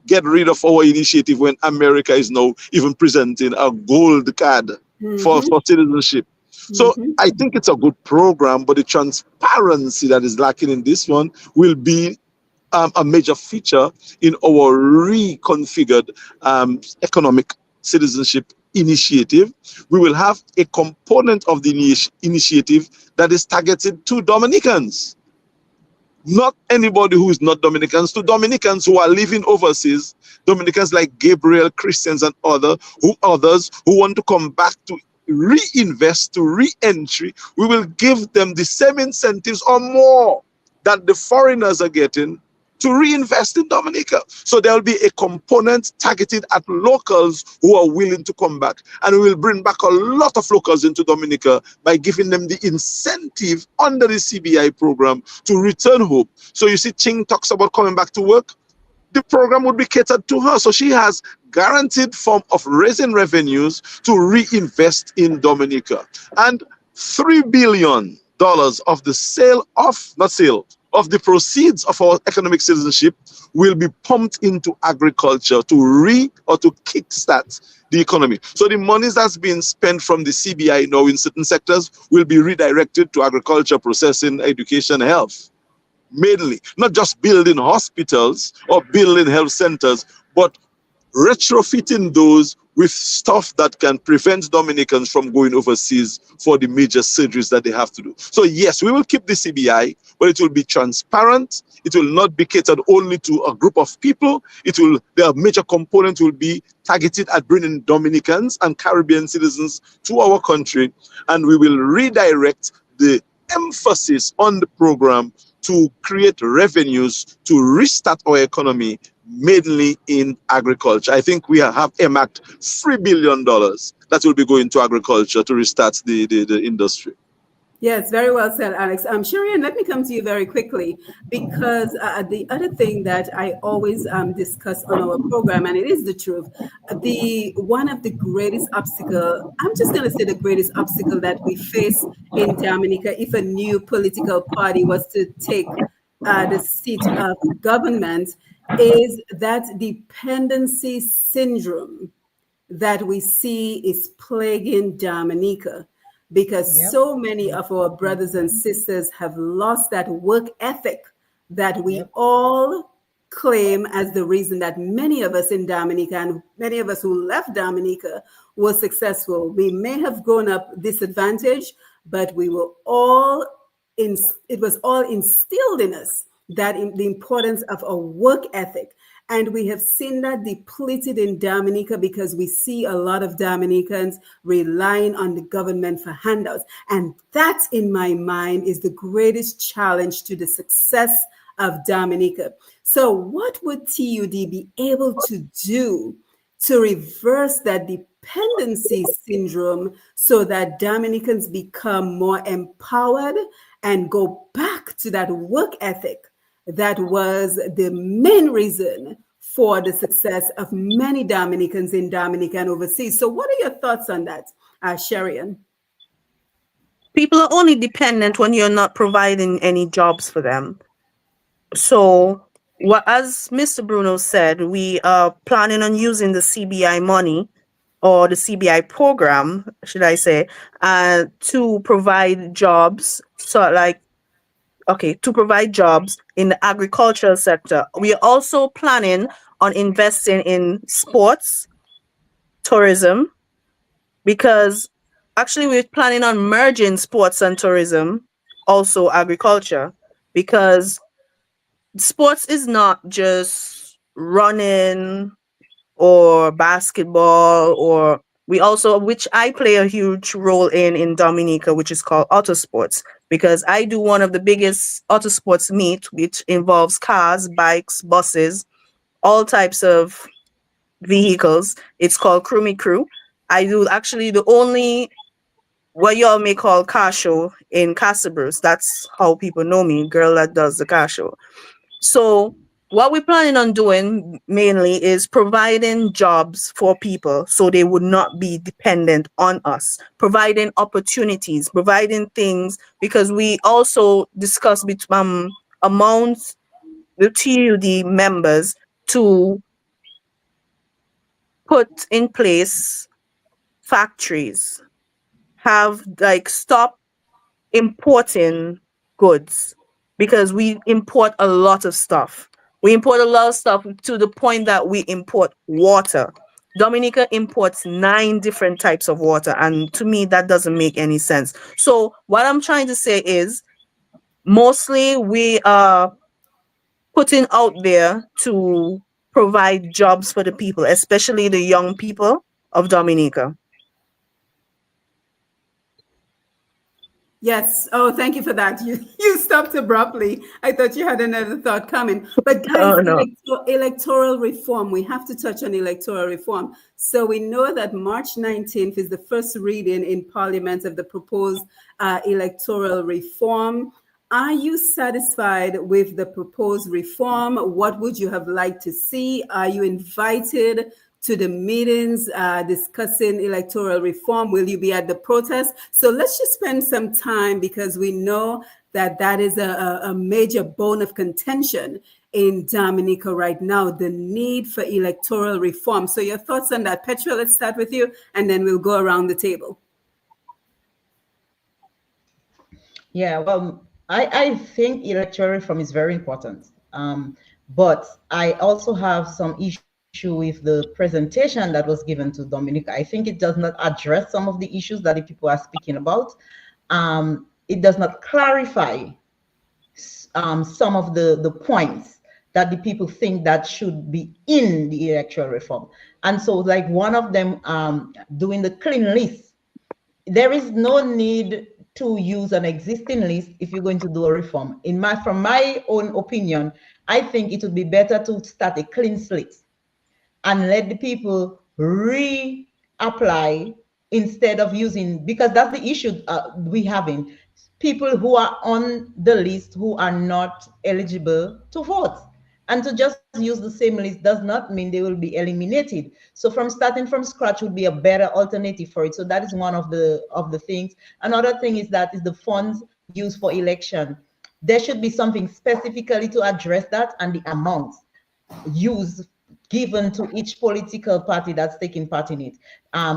get rid of our initiative when America is now even presenting a gold card for citizenship? So I think it's a good program, but the transparency that is lacking in this one will be a major feature in our reconfigured economic citizenship initiative. We will have a component of the initiative that is targeted to Dominicans. Not anybody who is not Dominicans, to Dominicans who are living overseas, Dominicans like Gabriel, Christians, and others who want to come back to reinvest, to re-entry. We will give them the same incentives or more that the foreigners are getting to reinvest in Dominica. So there will be a component targeted at locals who are willing to come back. And we will bring back a lot of locals into Dominica by giving them the incentive under the CBI program to return home. So you see, Ching talks about coming back to work. The program would be catered to her. So she has guaranteed form of raising revenues to reinvest in Dominica. And $3 billion of the of the proceeds of our economic citizenship will be pumped into agriculture to kickstart the economy. So the monies that's being spent from the CBI now in certain sectors will be redirected to agriculture, processing, education, health. Mainly, not just building hospitals or building health centers, but retrofitting those with stuff that can prevent Dominicans from going overseas for the major surgeries that they have to do. So yes, we will keep the CBI, but it will be transparent. It will not be catered only to a group of people. Their major component will be targeted at bringing Dominicans and Caribbean citizens to our country, and we will redirect the emphasis on the program to create revenues to restart our economy, mainly in agriculture. I think we have earmarked $3 billion that will be going to agriculture to restart the industry. Yes, very well said, Alex. Shireen, let me come to you very quickly, because the other thing that I always discuss on our program, and it is the truth, one of the greatest obstacle, I'm just going to say the greatest obstacle that we face in Dominica, if a new political party was to take the seat of government, is that dependency syndrome that we see is plaguing Dominica. Because so many of our brothers and sisters have lost that work ethic that we all claim as the reason that many of us in Dominica and many of us who left Dominica were successful. We may have grown up disadvantaged, but it was all instilled in us, that the importance of a work ethic. And we have seen that depleted in Dominica because we see a lot of Dominicans relying on the government for handouts. And that, in my mind, is the greatest challenge to the success of Dominica. So what would TUD be able to do to reverse that dependency syndrome so that Dominicans become more empowered and go back to that work ethic that was the main reason for the success of many Dominicans in Dominica and overseas? So what are your thoughts on that, Sherian? People are only dependent when you're not providing any jobs for them. So, as Mr. Bruno said, we are planning on using the CBI money, or the CBI program, should I say, to provide jobs. To provide jobs in the agricultural sector. We are also planning on investing in sports, tourism, because actually we're planning on merging sports and tourism, also agriculture, because sports is not just running or basketball, or we also, which I play a huge role in Dominica, which is called auto sports, because I do one of the biggest auto sports meet, which involves cars, bikes, buses, all types of vehicles. It's called Crew Me Crew. I do actually the only what y'all may call car show in Casabers. That's how people know me, girl that does the car show. So what we're planning on doing mainly is providing jobs for people so they would not be dependent on us, providing opportunities, providing things, because we also discuss amongst the TUD members to put in place factories, have like stop importing goods, because we import a lot of stuff. We import a lot of stuff to the point that we import water. Dominica imports 9 different types of water, and to me that doesn't make any sense. So what I'm trying to say is mostly we are putting out there to provide jobs for the people, especially the young people of Dominica. Yes. Oh, thank you for that. You stopped abruptly. I thought you had another thought coming. But guys, Oh no. electoral reform, we have to touch on electoral reform. So we know that March 19th is the first reading in Parliament of the proposed electoral reform. Are you satisfied with the proposed reform? What would you have liked to see? Are you invited to the meetings discussing electoral reform? Will you be at the protest? So let's just spend some time, because we know that that is a major bone of contention in Dominica right now, the need for electoral reform. So your thoughts on that? Petra, let's start with you, and then we'll go around the table. Yeah, well, I think electoral reform is very important. But I also have some issue with the presentation that was given to Dominica. I think it does not address some of the issues that the people are speaking about. It does not clarify some of the points that the people think that should be in the electoral reform. And so like one of them doing the clean list, there is no need to use an existing list if you're going to do a reform. From my own opinion, I think it would be better to start a clean slate and let the people reapply instead of using, because that's the issue we having. People who are on the list who are not eligible to vote. And to just use the same list does not mean they will be eliminated. So from starting from scratch would be a better alternative for it. So that is one of the things. Another thing is that is the funds used for election. There should be something specifically to address that, and the amounts used given to each political party that's taking part in it.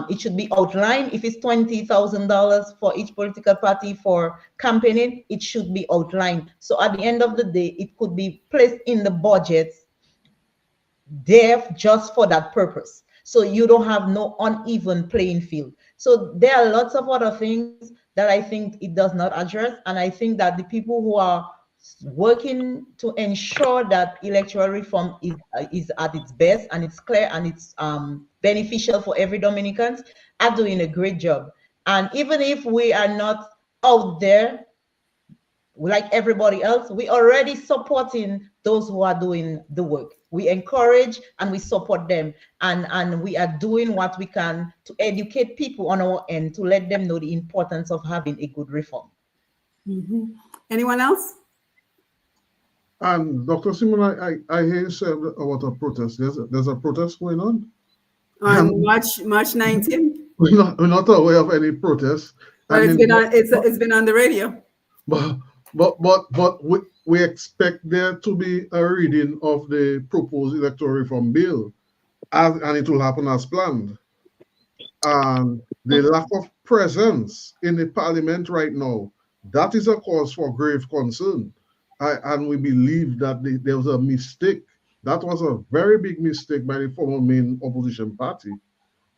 It should be outlined. If it's $20,000 for each political party for campaigning, it should be outlined. So at the end of the day, it could be placed in the budget there just for that purpose. So you don't have no uneven playing field. So there are lots of other things that I think it does not address. And I think that the people who are working to ensure that electoral reform is at its best and it's clear and it's beneficial for every Dominicans are doing a great job. And even if we are not out there like everybody else, we already supporting those who are doing the work. We encourage and we support them, and we are doing what we can to educate people on our end to let them know the importance of having a good reform. Mm-hmm. Anyone else? And Dr. Simon, I hear you say about a protest. There's a protest going on? On March 19th? We're not aware of any protest. Well, it's been on the radio. But we expect there to be a reading of the proposed electoral reform bill, and it will happen as planned. And the lack of presence in the parliament right now, that is a cause for grave concern. And we believe that there was a mistake. That was a very big mistake by the former main opposition party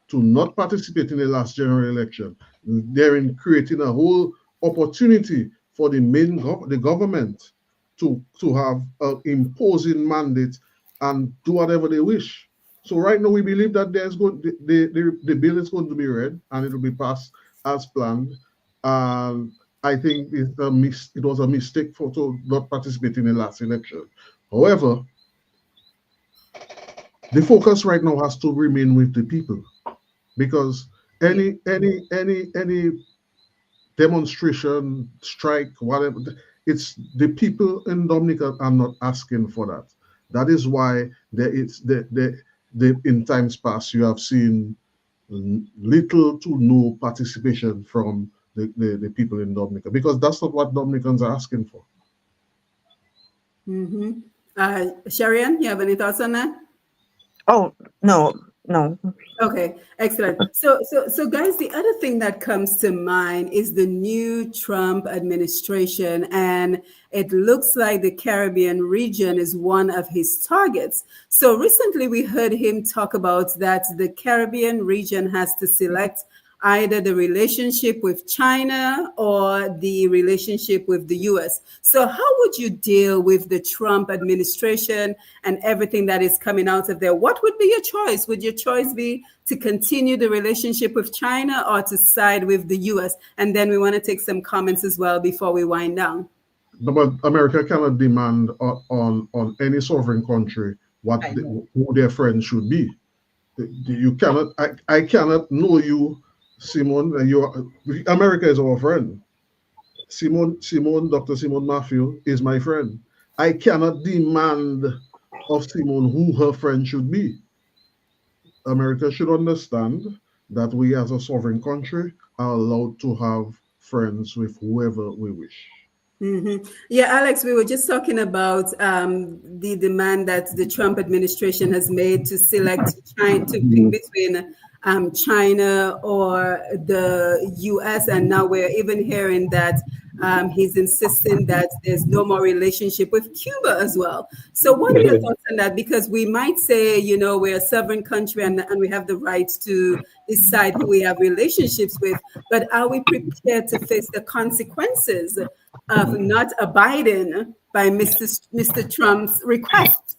to not participate in the last general election. They're in creating a whole opportunity for the government to have an imposing mandate and do whatever they wish. So right now we believe that the bill is going to be read and it will be passed as planned. And I think it was a mistake to not participate in the last election. However, the focus right now has to remain with the people, because any demonstration, strike, whatever, it's the people in Dominica are not asking for that. That is why in times past you have seen little to no participation from the people in Dominica, because that's not what Dominicans are asking for. Mm-hmm. Sharian, you have any thoughts on that? Oh, no. Okay, excellent. So guys, the other thing that comes to mind is the new Trump administration, and it looks like the Caribbean region is one of his targets. So recently we heard him talk about that the Caribbean region has to select either the relationship with China or the relationship with the US. So how would you deal with the Trump administration and everything that is coming out of there? What would be your choice? Would your choice be to continue the relationship with China or to side with the US? And then we want to take some comments as well before we wind down. But America cannot demand on any sovereign country who their friends should be. You cannot. I cannot know you, Simon. America is our friend. Dr. Simon Matthew is my friend. I cannot demand of Simon who her friend should be. America should understand that we as a sovereign country are allowed to have friends with whoever we wish. Mm-hmm. Yeah, Alex, we were just talking about the demand that the Trump administration has made to select China, to pick between China or the US, and now we're even hearing that he's insisting that there's no more relationship with Cuba as well. So what are your thoughts on that? Because we might say, we're a sovereign country and we have the right to decide who we have relationships with, but are we prepared to face the consequences of not abiding by Mr. Trump's requests?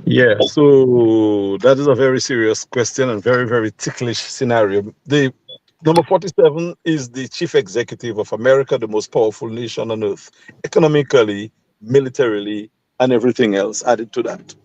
Yeah, so that is a very serious question and very, very ticklish scenario. The number 47 is the chief executive of America, the most powerful nation on earth, economically, militarily, and everything else added to that.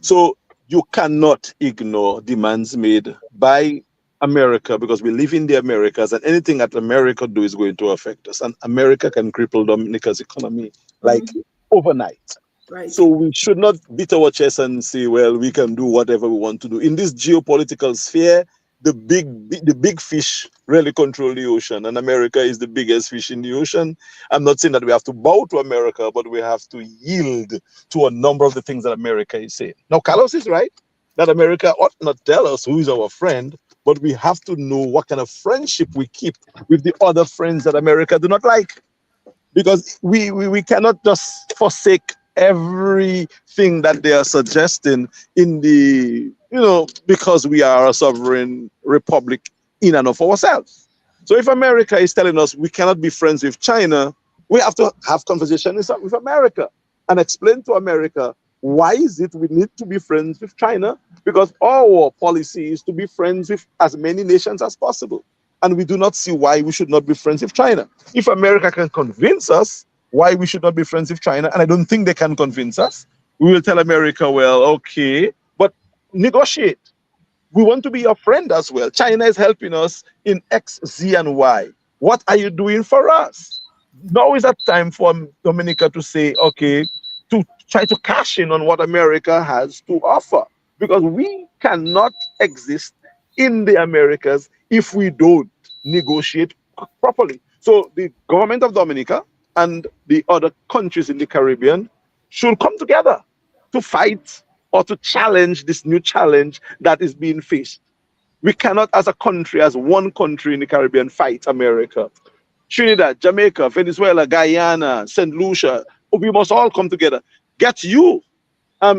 So you cannot ignore demands made by America, because we live in the Americas, and anything that America do is going to affect us. And America can cripple Dominica's economy like overnight. Right. So we should not beat our chest and say, well, we can do whatever we want to do. In this geopolitical sphere, the big fish really control the ocean, and America is the biggest fish in the ocean. I'm not saying that we have to bow to America, but we have to yield to a number of the things that America is saying. Now, Carlos is right that America ought not tell us who is our friend, but we have to know what kind of friendship we keep with the other friends that America do not like. Because we cannot just forsake everything that they are suggesting because we are a sovereign republic in and of ourselves. So if America is telling us we cannot be friends with China, we have to have conversations with America and explain to America why is it we need to be friends with China, because our policy is to be friends with as many nations as possible. And we do not see why we should not be friends with China. If America can convince us why we should not be friends with China, and I don't think they can convince us, we will tell America, well, okay, but negotiate. We want to be your friend as well. China is helping us in X, Z, and Y. What are you doing for us? Now is that time for Dominica to say, okay, to try to cash in on what America has to offer. Because we cannot exist in the Americas if we don't negotiate properly. So the government of Dominica and the other countries in the Caribbean should come together to fight or to challenge this new challenge that is being faced. We cannot, as a country, as one country in the Caribbean, fight America. Trinidad, Jamaica, Venezuela, Guyana, St. Lucia, we must all come together. Get you,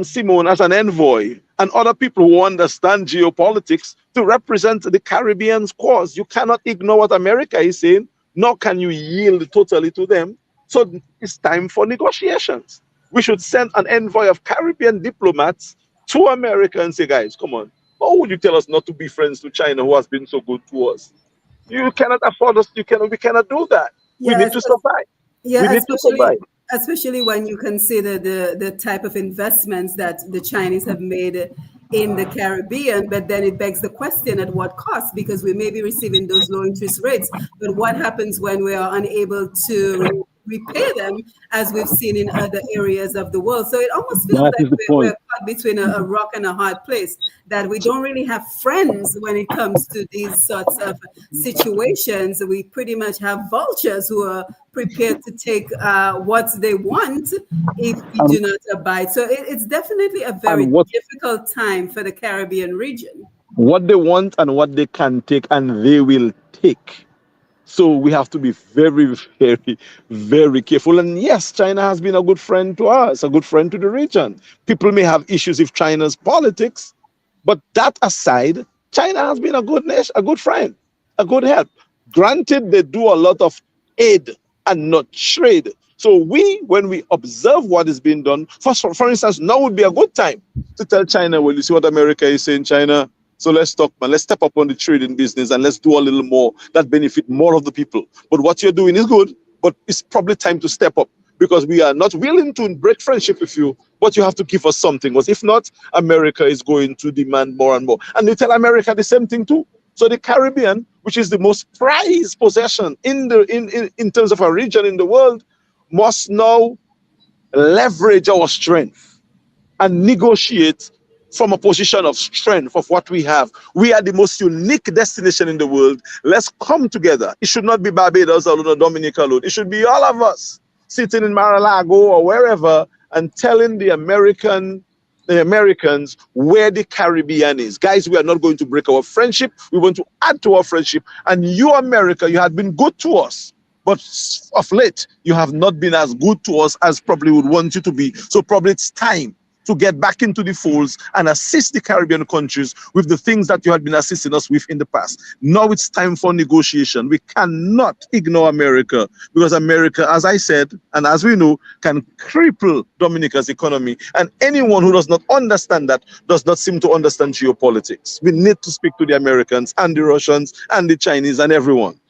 Simone, as an envoy, and other people who understand geopolitics to represent the Caribbean's cause. You cannot ignore what America is saying, nor can you yield totally to them. So it's time for negotiations. We should send an envoy of Caribbean diplomats to America and say, guys, come on. How would you tell us not to be friends to China, who has been so good to us? You cannot afford us. We cannot do that. We Yeah, need to survive. We yeah, need to survive. especially when you consider the type of investments that the Chinese have made in the Caribbean, but then it begs the question at what cost? Because we may be receiving those low interest rates, but what happens when we are unable to repay them, as we've seen in other areas of the world? So it almost feels That like is the we're point. caught between a rock and a hard place, that we don't really have friends when it comes to these sorts of situations. We pretty much have vultures who are prepared to take what they want if we do not abide. So it's definitely a very And what difficult time for the Caribbean region. they want and what they can take, and they will take. So we have to be very, very, very careful. And yes, China has been a good friend to us, a good friend to the region. People may have issues with China's politics, but that aside, China has been a good nation, a good friend, a good help. Granted, they do a lot of aid and not trade. So when we observe what is being done, for instance, now would be a good time to tell China, well, you see what America is saying, China. So let's talk, man. Let's step up on the trading business and let's do a little more that benefit more of the people. But what you're doing is good, but it's probably time to step up, because we are not willing to break friendship with you, but you have to give us something. Because if not, America is going to demand more and more. And they tell America the same thing too. So the Caribbean, which is the most prized possession in terms of a region in the world, must now leverage our strength and negotiate from a position of strength of what we have. We are the most unique destination in the world. Let's come together. It should not be Barbados alone or Dominica alone. It should be all of us sitting in Mar-a-Lago or wherever and telling the Americans where the Caribbean is. Guys, we are not going to break our friendship. We want to add to our friendship. And you, America, you have been good to us. But of late, you have not been as good to us as probably would want you to be. So probably it's time to get back into the folds and assist the Caribbean countries with the things that you had been assisting us with in the past. Now it's time for negotiation. We cannot ignore America, because America, as I said, and as we know, can cripple Dominica's economy. And anyone who does not understand that does not seem to understand geopolitics. We need to speak to the Americans and the Russians and the Chinese and everyone.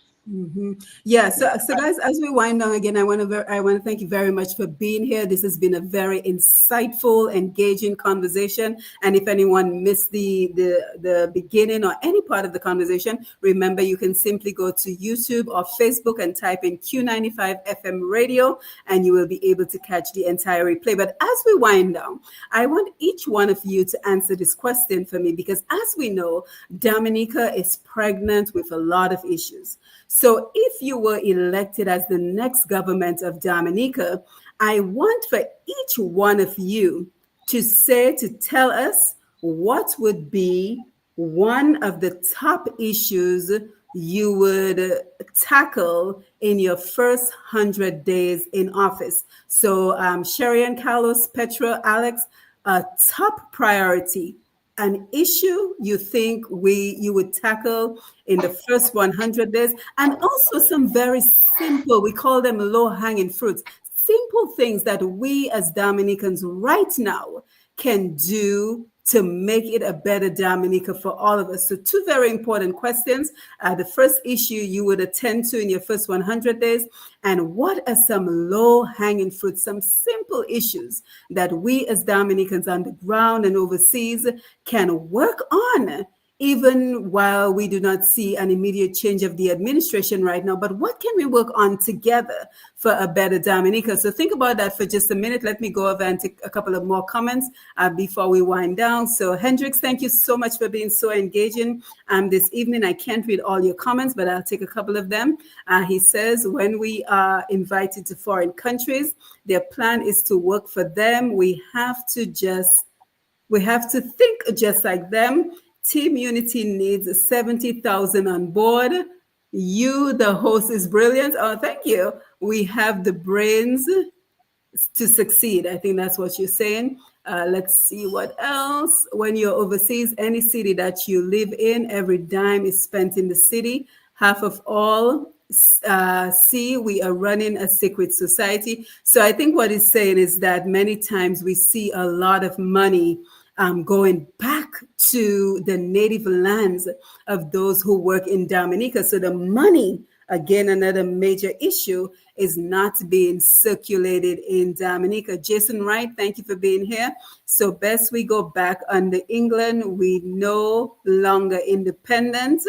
Yeah, so guys, as we wind down again, I want to thank you very much for being here. This has been a very insightful, engaging conversation. And if anyone missed the beginning or any part of the conversation, remember you can simply go to YouTube or Facebook and type in Q95 FM radio, and you will be able to catch the entire replay. But as we wind down, I want each one of you to answer this question for me, because as we know, Dominica is pregnant with a lot of issues. So if you were elected as the next government of Dominica, I want for each one of you to tell us what would be one of the top issues you would tackle in your first 100 days in office. So Sherry and Carlos, Petra, Alex, a top priority, an issue you think you would tackle in the first 100 days, and also some very simple, we call them low-hanging fruits, simple things that we as Dominicans right now can do to make it a better Dominica for all of us. So two very important questions. The first issue you would attend to in your first 100 days, and what are some low-hanging fruits, some simple issues that we as Dominicans on the ground and overseas can work on, even while we do not see an immediate change of the administration right now. But what can we work on together for a better Dominica? So think about that for just a minute. Let me go over and take a couple of more comments before we wind down. So Hendrix, thank you so much for being so engaging this evening. I can't read all your comments, but I'll take a couple of them. He says, when we are invited to foreign countries, their plan is to work for them. We have to think just like them. Team Unity needs 70,000 on board. You, the host, is brilliant. Oh, thank you. We have the brains to succeed. I think that's what you're saying. Let's see what else. When you're overseas, any city that you live in, every dime is spent in the city. Half of all see, we are running a secret society. So I think what he's saying is that many times we see a lot of money going back to the native lands of those who work in Dominica. So the money, again, another major issue, is not being circulated in Dominica. Jason Wright, thank you for being here. So best we go back under England, we no longer independent.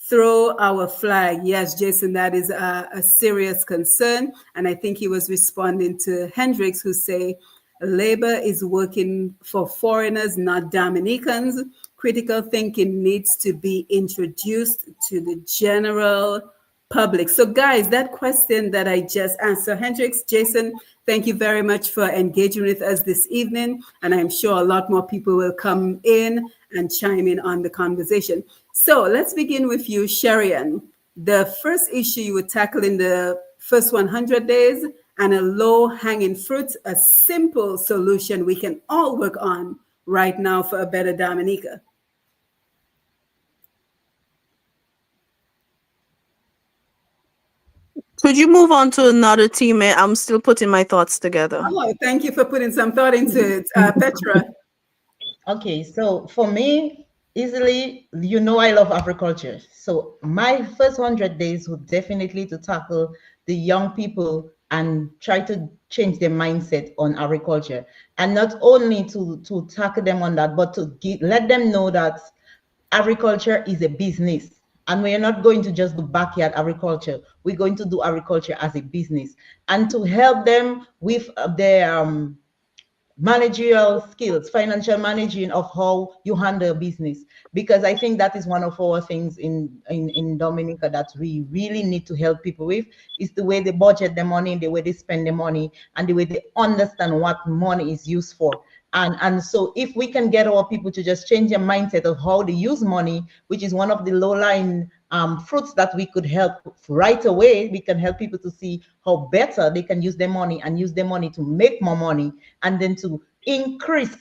Throw our flag. Yes, Jason, that is a serious concern. And I think he was responding to Hendricks, who say, Labor is working for foreigners, not Dominicans. Critical thinking needs to be introduced to the general public. So guys, that question that I just answered, Hendricks, Jason, thank you very much for engaging with us this evening. And I'm sure a lot more people will come in and chime in on the conversation. So let's begin with you, Sherian. The first issue you would tackle in the first 100 days, and a low-hanging fruit, a simple solution we can all work on right now for a better Dominica. Could you move on to another teammate? I'm still putting my thoughts together. Oh, thank you for putting some thought into it, Petra. Okay, so for me, easily, I love agriculture. So my first 100 days would definitely to tackle the young people and try to change their mindset on agriculture. And not only to tackle them on that, but to let them know that agriculture is a business. And we are not going to just do backyard agriculture. We're going to do agriculture as a business. And to help them with their managerial skills, financial managing of how you handle business, because I think that is one of our things in Dominica that we really need to help people with, is the way they budget their money, the way they spend their money, and the way they understand what money is used for. And so if we can get our people to just change their mindset of how they use money, which is one of the low-lying fruits that we could help right away, we can help people to see how better they can use their money and use their money to make more money, and then to increase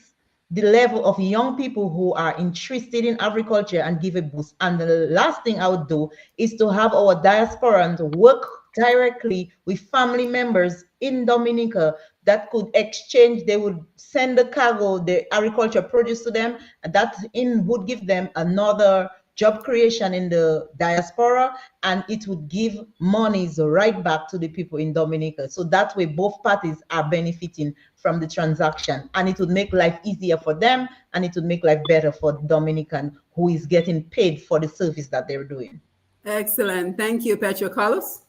the level of young people who are interested in agriculture and give a boost. And the last thing I would do is to have our diasporans work directly with family members in Dominica that could exchange. They would send the cargo, the agriculture produce to them, and that would give them another job creation in the diaspora, and it would give monies right back to the people in Dominica. So that way both parties are benefiting from the transaction, and it would make life easier for them, and it would make life better for the Dominican who is getting paid for the service that they're doing. Excellent. Thank you, Petro. Carlos?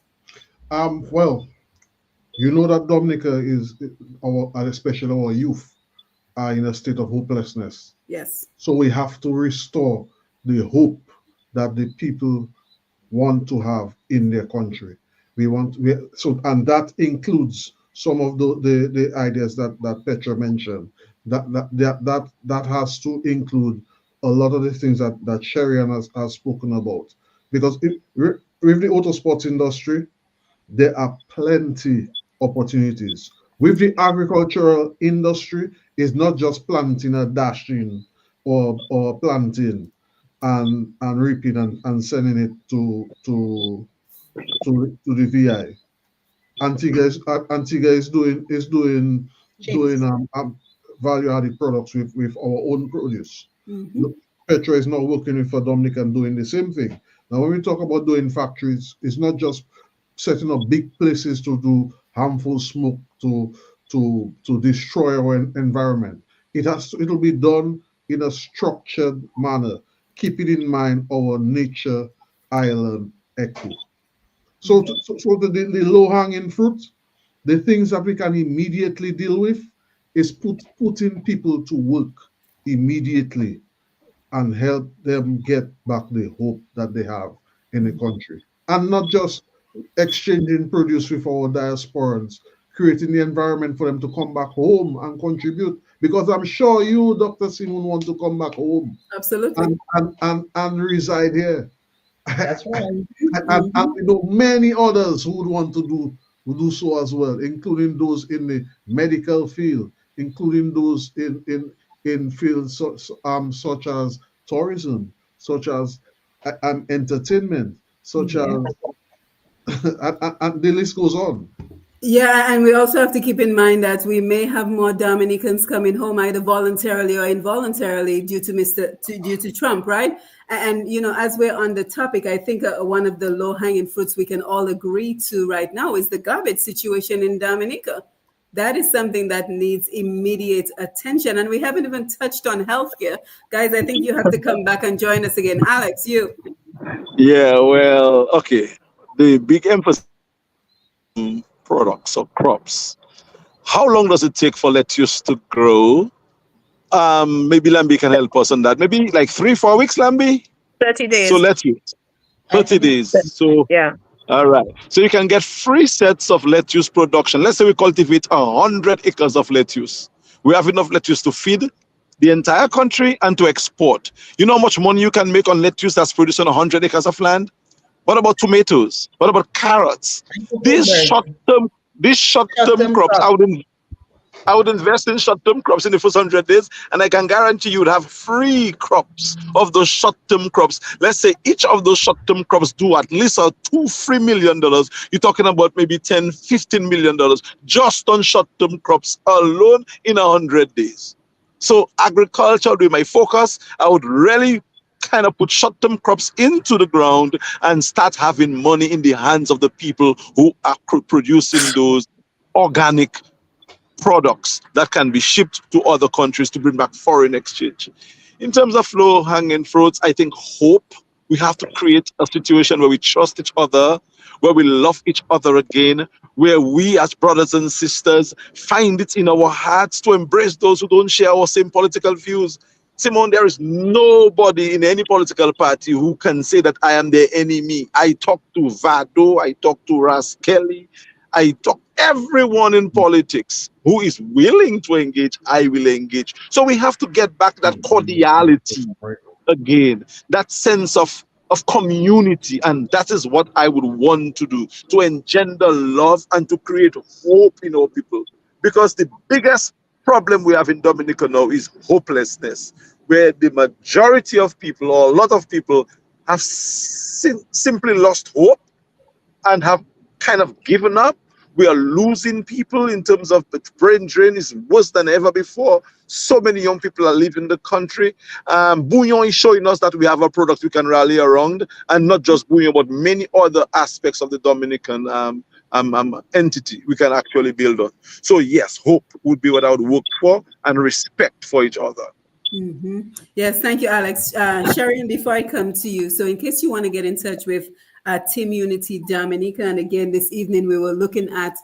Well, that Dominica is, and especially our youth, are in a state of hopelessness. Yes. So we have to restore the hope that the people want to have in their country. And that includes some of the ideas that Petra mentioned. That has to include a lot of the things that Sherian has spoken about. Because with the auto sports industry, there are plenty opportunities. With the agricultural industry, it's not just planting and dashing or planting and reaping and sending it to the VI. Antigua is doing value added products with our own produce. Mm-hmm. Petra is now working with Dominica and doing the same thing. Now, when we talk about doing factories, it's not just setting up big places to do harmful smoke to destroy our environment. It'll be done in a structured manner, keeping in mind our nature island echo. So the low-hanging fruit, the things that we can immediately deal with, is putting people to work immediately and help them get back the hope that they have in the country. And not just exchanging produce with our diasporans, creating the environment for them to come back home and contribute. Because I'm sure you, Dr. Simon, want to come back home. Absolutely. And reside here. That's right. And many others who would want to do so as well, including those in the medical field, including those in fields such as tourism, such as entertainment, such as and the list goes on. Yeah, and we also have to keep in mind that we may have more Dominicans coming home either voluntarily or involuntarily due to due to Trump, right? And as we're on the topic, I think one of the low-hanging fruits we can all agree to right now is the garbage situation in Dominica. That is something that needs immediate attention, and we haven't even touched on healthcare, guys. I think you have to come back and join us again, Alex. You. Yeah, well, okay. The big emphasis on products or crops. How long does it take for lettuce to grow? Maybe Lambi can help us on that. Maybe like 3, 4 weeks, Lambi. 30 So days. lettuce, I 30 think days. So Yeah. all right. So you can get 3 sets of lettuce production. Let's say we cultivate 100 acres of lettuce. We have enough lettuce to feed the entire country and to export. You know how much money you can make on lettuce that's produced on 100 acres of land? What about tomatoes? What about carrots? These cucumbers, short-term, these short-term short-term crops, crops. I would invest in short-term crops in the first 100 days, and I can guarantee you would have free crops of those short-term crops. Let's say each of those short-term crops do at least $2-3 million. You're talking about maybe $10-15 million just on short-term crops alone in 100 days. So agriculture would be my focus. I would really kind of put short-term crops into the ground and start having money in the hands of the people who are producing those organic products that can be shipped to other countries to bring back foreign exchange. In terms of low hanging fruits, I think hope. We have to create a situation where we trust each other, where we love each other again, where we as brothers and sisters find it in our hearts to embrace those who don't share our same political views. Simone, there is nobody in any political party who can say that I am their enemy. I talk to Vado, I talk to Ras Kelly, I talk everyone in politics who is willing to engage, I will engage. So we have to get back that cordiality again, that sense of community, and that is what I would want to do, to engender love and to create hope in our people. Because the biggest problem we have in Dominica now is hopelessness, where the majority of people, or a lot of people, have simply lost hope and have kind of given up. We are losing people in terms of the brain drain is worse than ever before. So many young people are leaving the country. Bouillon is showing us that we have a product we can rally around, and not just Bouillon, but many other aspects of the Dominican entity we can actually build on. So yes, hope would be what I would work for, and respect for each other. Yes, thank you, Alex. Sharon, before I come to you, so in case you want to get in touch with Team Unity Dominica, and again, this evening we were looking at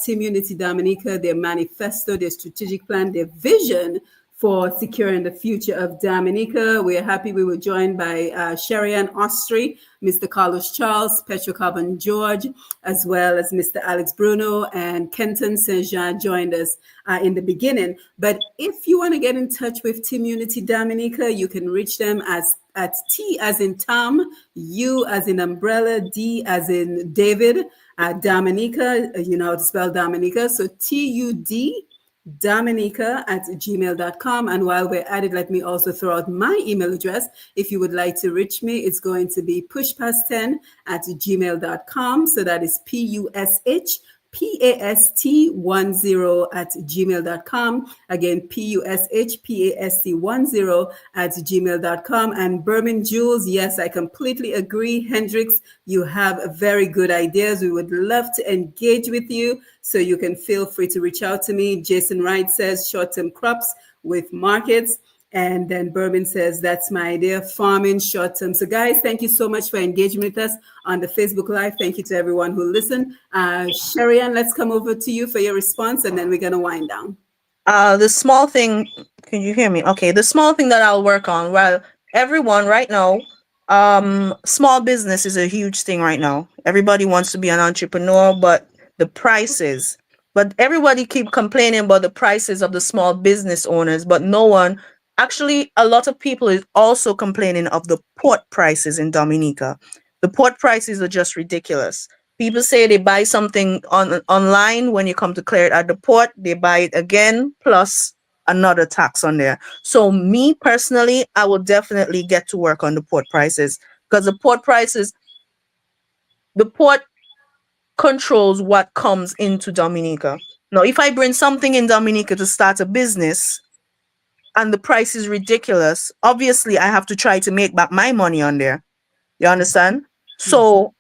Team Unity Dominica, their manifesto, their strategic plan, their vision for securing the future of Dominica. We're happy we were joined by Sherian Ostry, Mr. Carlos Charles, Petro Carbon George, as well as Mr. Alex Bruno, and Kenton Saint Jean joined us in the beginning. But if you want to get in touch with Team Unity Dominica, you can reach them at T as in Tom, U as in umbrella, D as in David, Dominica, you know how to spell Dominica. So TUD Dominica@gmail.com. And while we're at it, let me also throw out my email address. If you would like to reach me, it's going to be pushpast10@gmail.com. So that is pushpast10@gmail.com. Again, pushpast10@gmail.com. And Berman Jules, yes, I completely agree. Hendricks, you have very good ideas. We would love to engage with you. So you can feel free to reach out to me. Jason Wright says short-term crops with markets. And then Berman says, that's my idea, farming short-term. So guys, thank you so much for engaging with us on the Facebook Live. Thank you to everyone who listened. Sherian, let's come over to you for your response, and then we're going to wind down. The small thing, can you hear me? Okay, the small thing that I'll work on, well, everyone right now, small business is a huge thing right now. Everybody wants to be an entrepreneur, but the prices, but everybody keep complaining about the prices of the small business owners, but no one, actually, a lot of people is also complaining of the port prices in Dominica. The port prices are just ridiculous. People say they buy something online. When you come to clear it at the port, they buy it again, plus another tax on there. So me personally, I will definitely get to work on the port prices, because the port controls what comes into Dominica. Now, if I bring something in Dominica to start a business and the price is ridiculous, obviously I have to try to make back my money on there. You understand? So,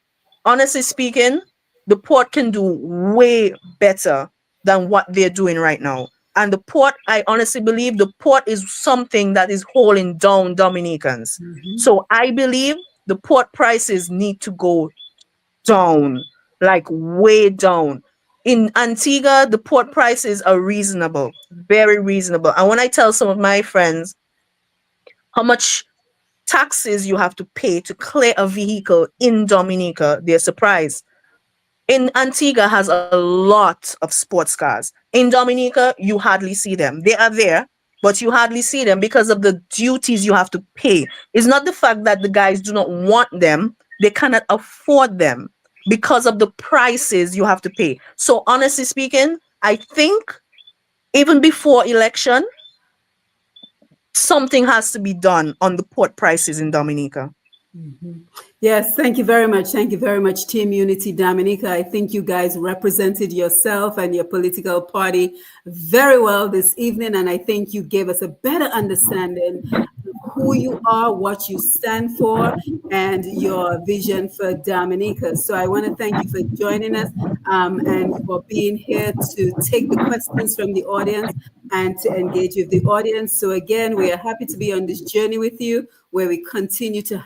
honestly speaking, the port can do way better than what they're doing right now. And the port, I honestly believe the port is something that is holding down Dominicans. So I believe the port prices need to go down, like way down. In Antigua, the port prices are reasonable, very reasonable. And when I tell some of my friends how much taxes you have to pay to clear a vehicle in Dominica, they're surprised. In Antigua has a lot of sports cars. In Dominica, you hardly see them. They are there, but you hardly see them because of the duties you have to pay. It's not the fact that the guys do not want them, they cannot afford them because of the prices you have to pay. So honestly speaking, I think even before election, something has to be done on the port prices in Dominica. Yes, thank you very much. Thank you very much, Team Unity Dominica. I think you guys represented yourself and your political party very well this evening, and I think you gave us a better understanding of who you are, what you stand for, and your vision for Dominica. So I want to thank you for joining us and for being here to take the questions from the audience and to engage with the audience. So again, we are happy to be on this journey with you, where we continue to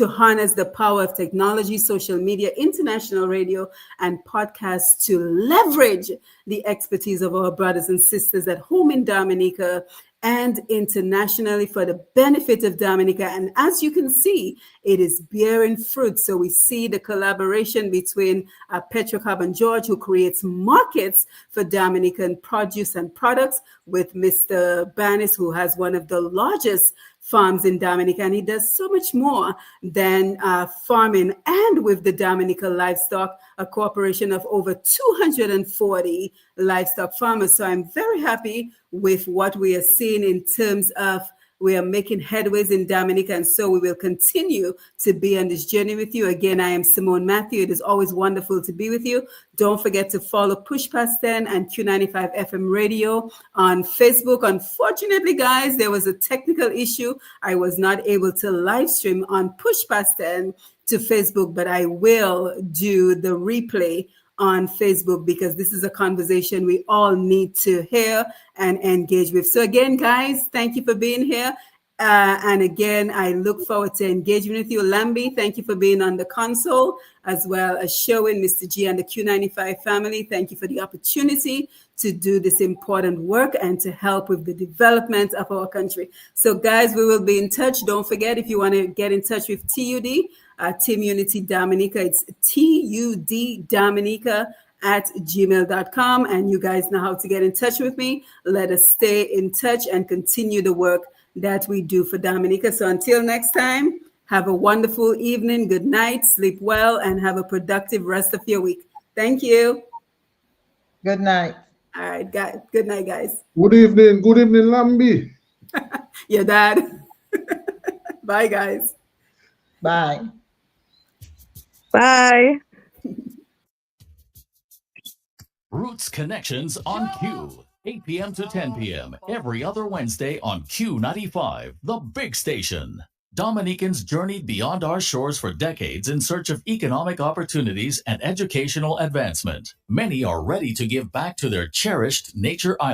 harness the power of technology, social media, international radio, and podcasts to leverage the expertise of our brothers and sisters at home in Dominica and internationally for the benefit of Dominica. And as you can see, it is bearing fruit. So we see the collaboration between Petrocarbon George, who creates markets for Dominican produce and products, with Mr. Banis, who has one of the largest farms in Dominica, and he does so much more than farming, and with the Dominica Livestock, a corporation of over 240 livestock farmers. So I'm very happy with what we are seeing in terms of we are making headways in Dominica, and so we will continue to be on this journey with you. Again, I am Simone Matthew. It is always wonderful to be with you. Don't forget to follow Push Past 10 and Q95 FM Radio on Facebook. Unfortunately, guys, there was a technical issue. I was not able to live stream on Push Past 10 to Facebook, but I will do the replay on Facebook, because this is a conversation we all need to hear and engage with. So again, guys, thank you for being here. And again, I look forward to engaging with you. Lambi, thank you for being on the console, as well as showing Mr. G and the Q95 family. Thank you for the opportunity to do this important work and to help with the development of our country. So guys, we will be in touch. Don't forget, if you want to get in touch with TUD, Team Unity Dominica, it's TUD Dominica at gmail.com. And you guys know how to get in touch with me. Let us stay in touch and continue the work that we do for Dominica. So until next time, have a wonderful evening, good night, sleep well, and have a productive rest of your week. Thank you. Good night. All right, guys. Good night, guys. Good evening, Lambi. Your dad. Bye, guys. Bye. Bye. Roots Connections on Q, 8 p.m. to 10 p.m. every other Wednesday on Q95, the big station. Dominicans journeyed beyond our shores for decades in search of economic opportunities and educational advancement. Many are ready to give back to their cherished nature island.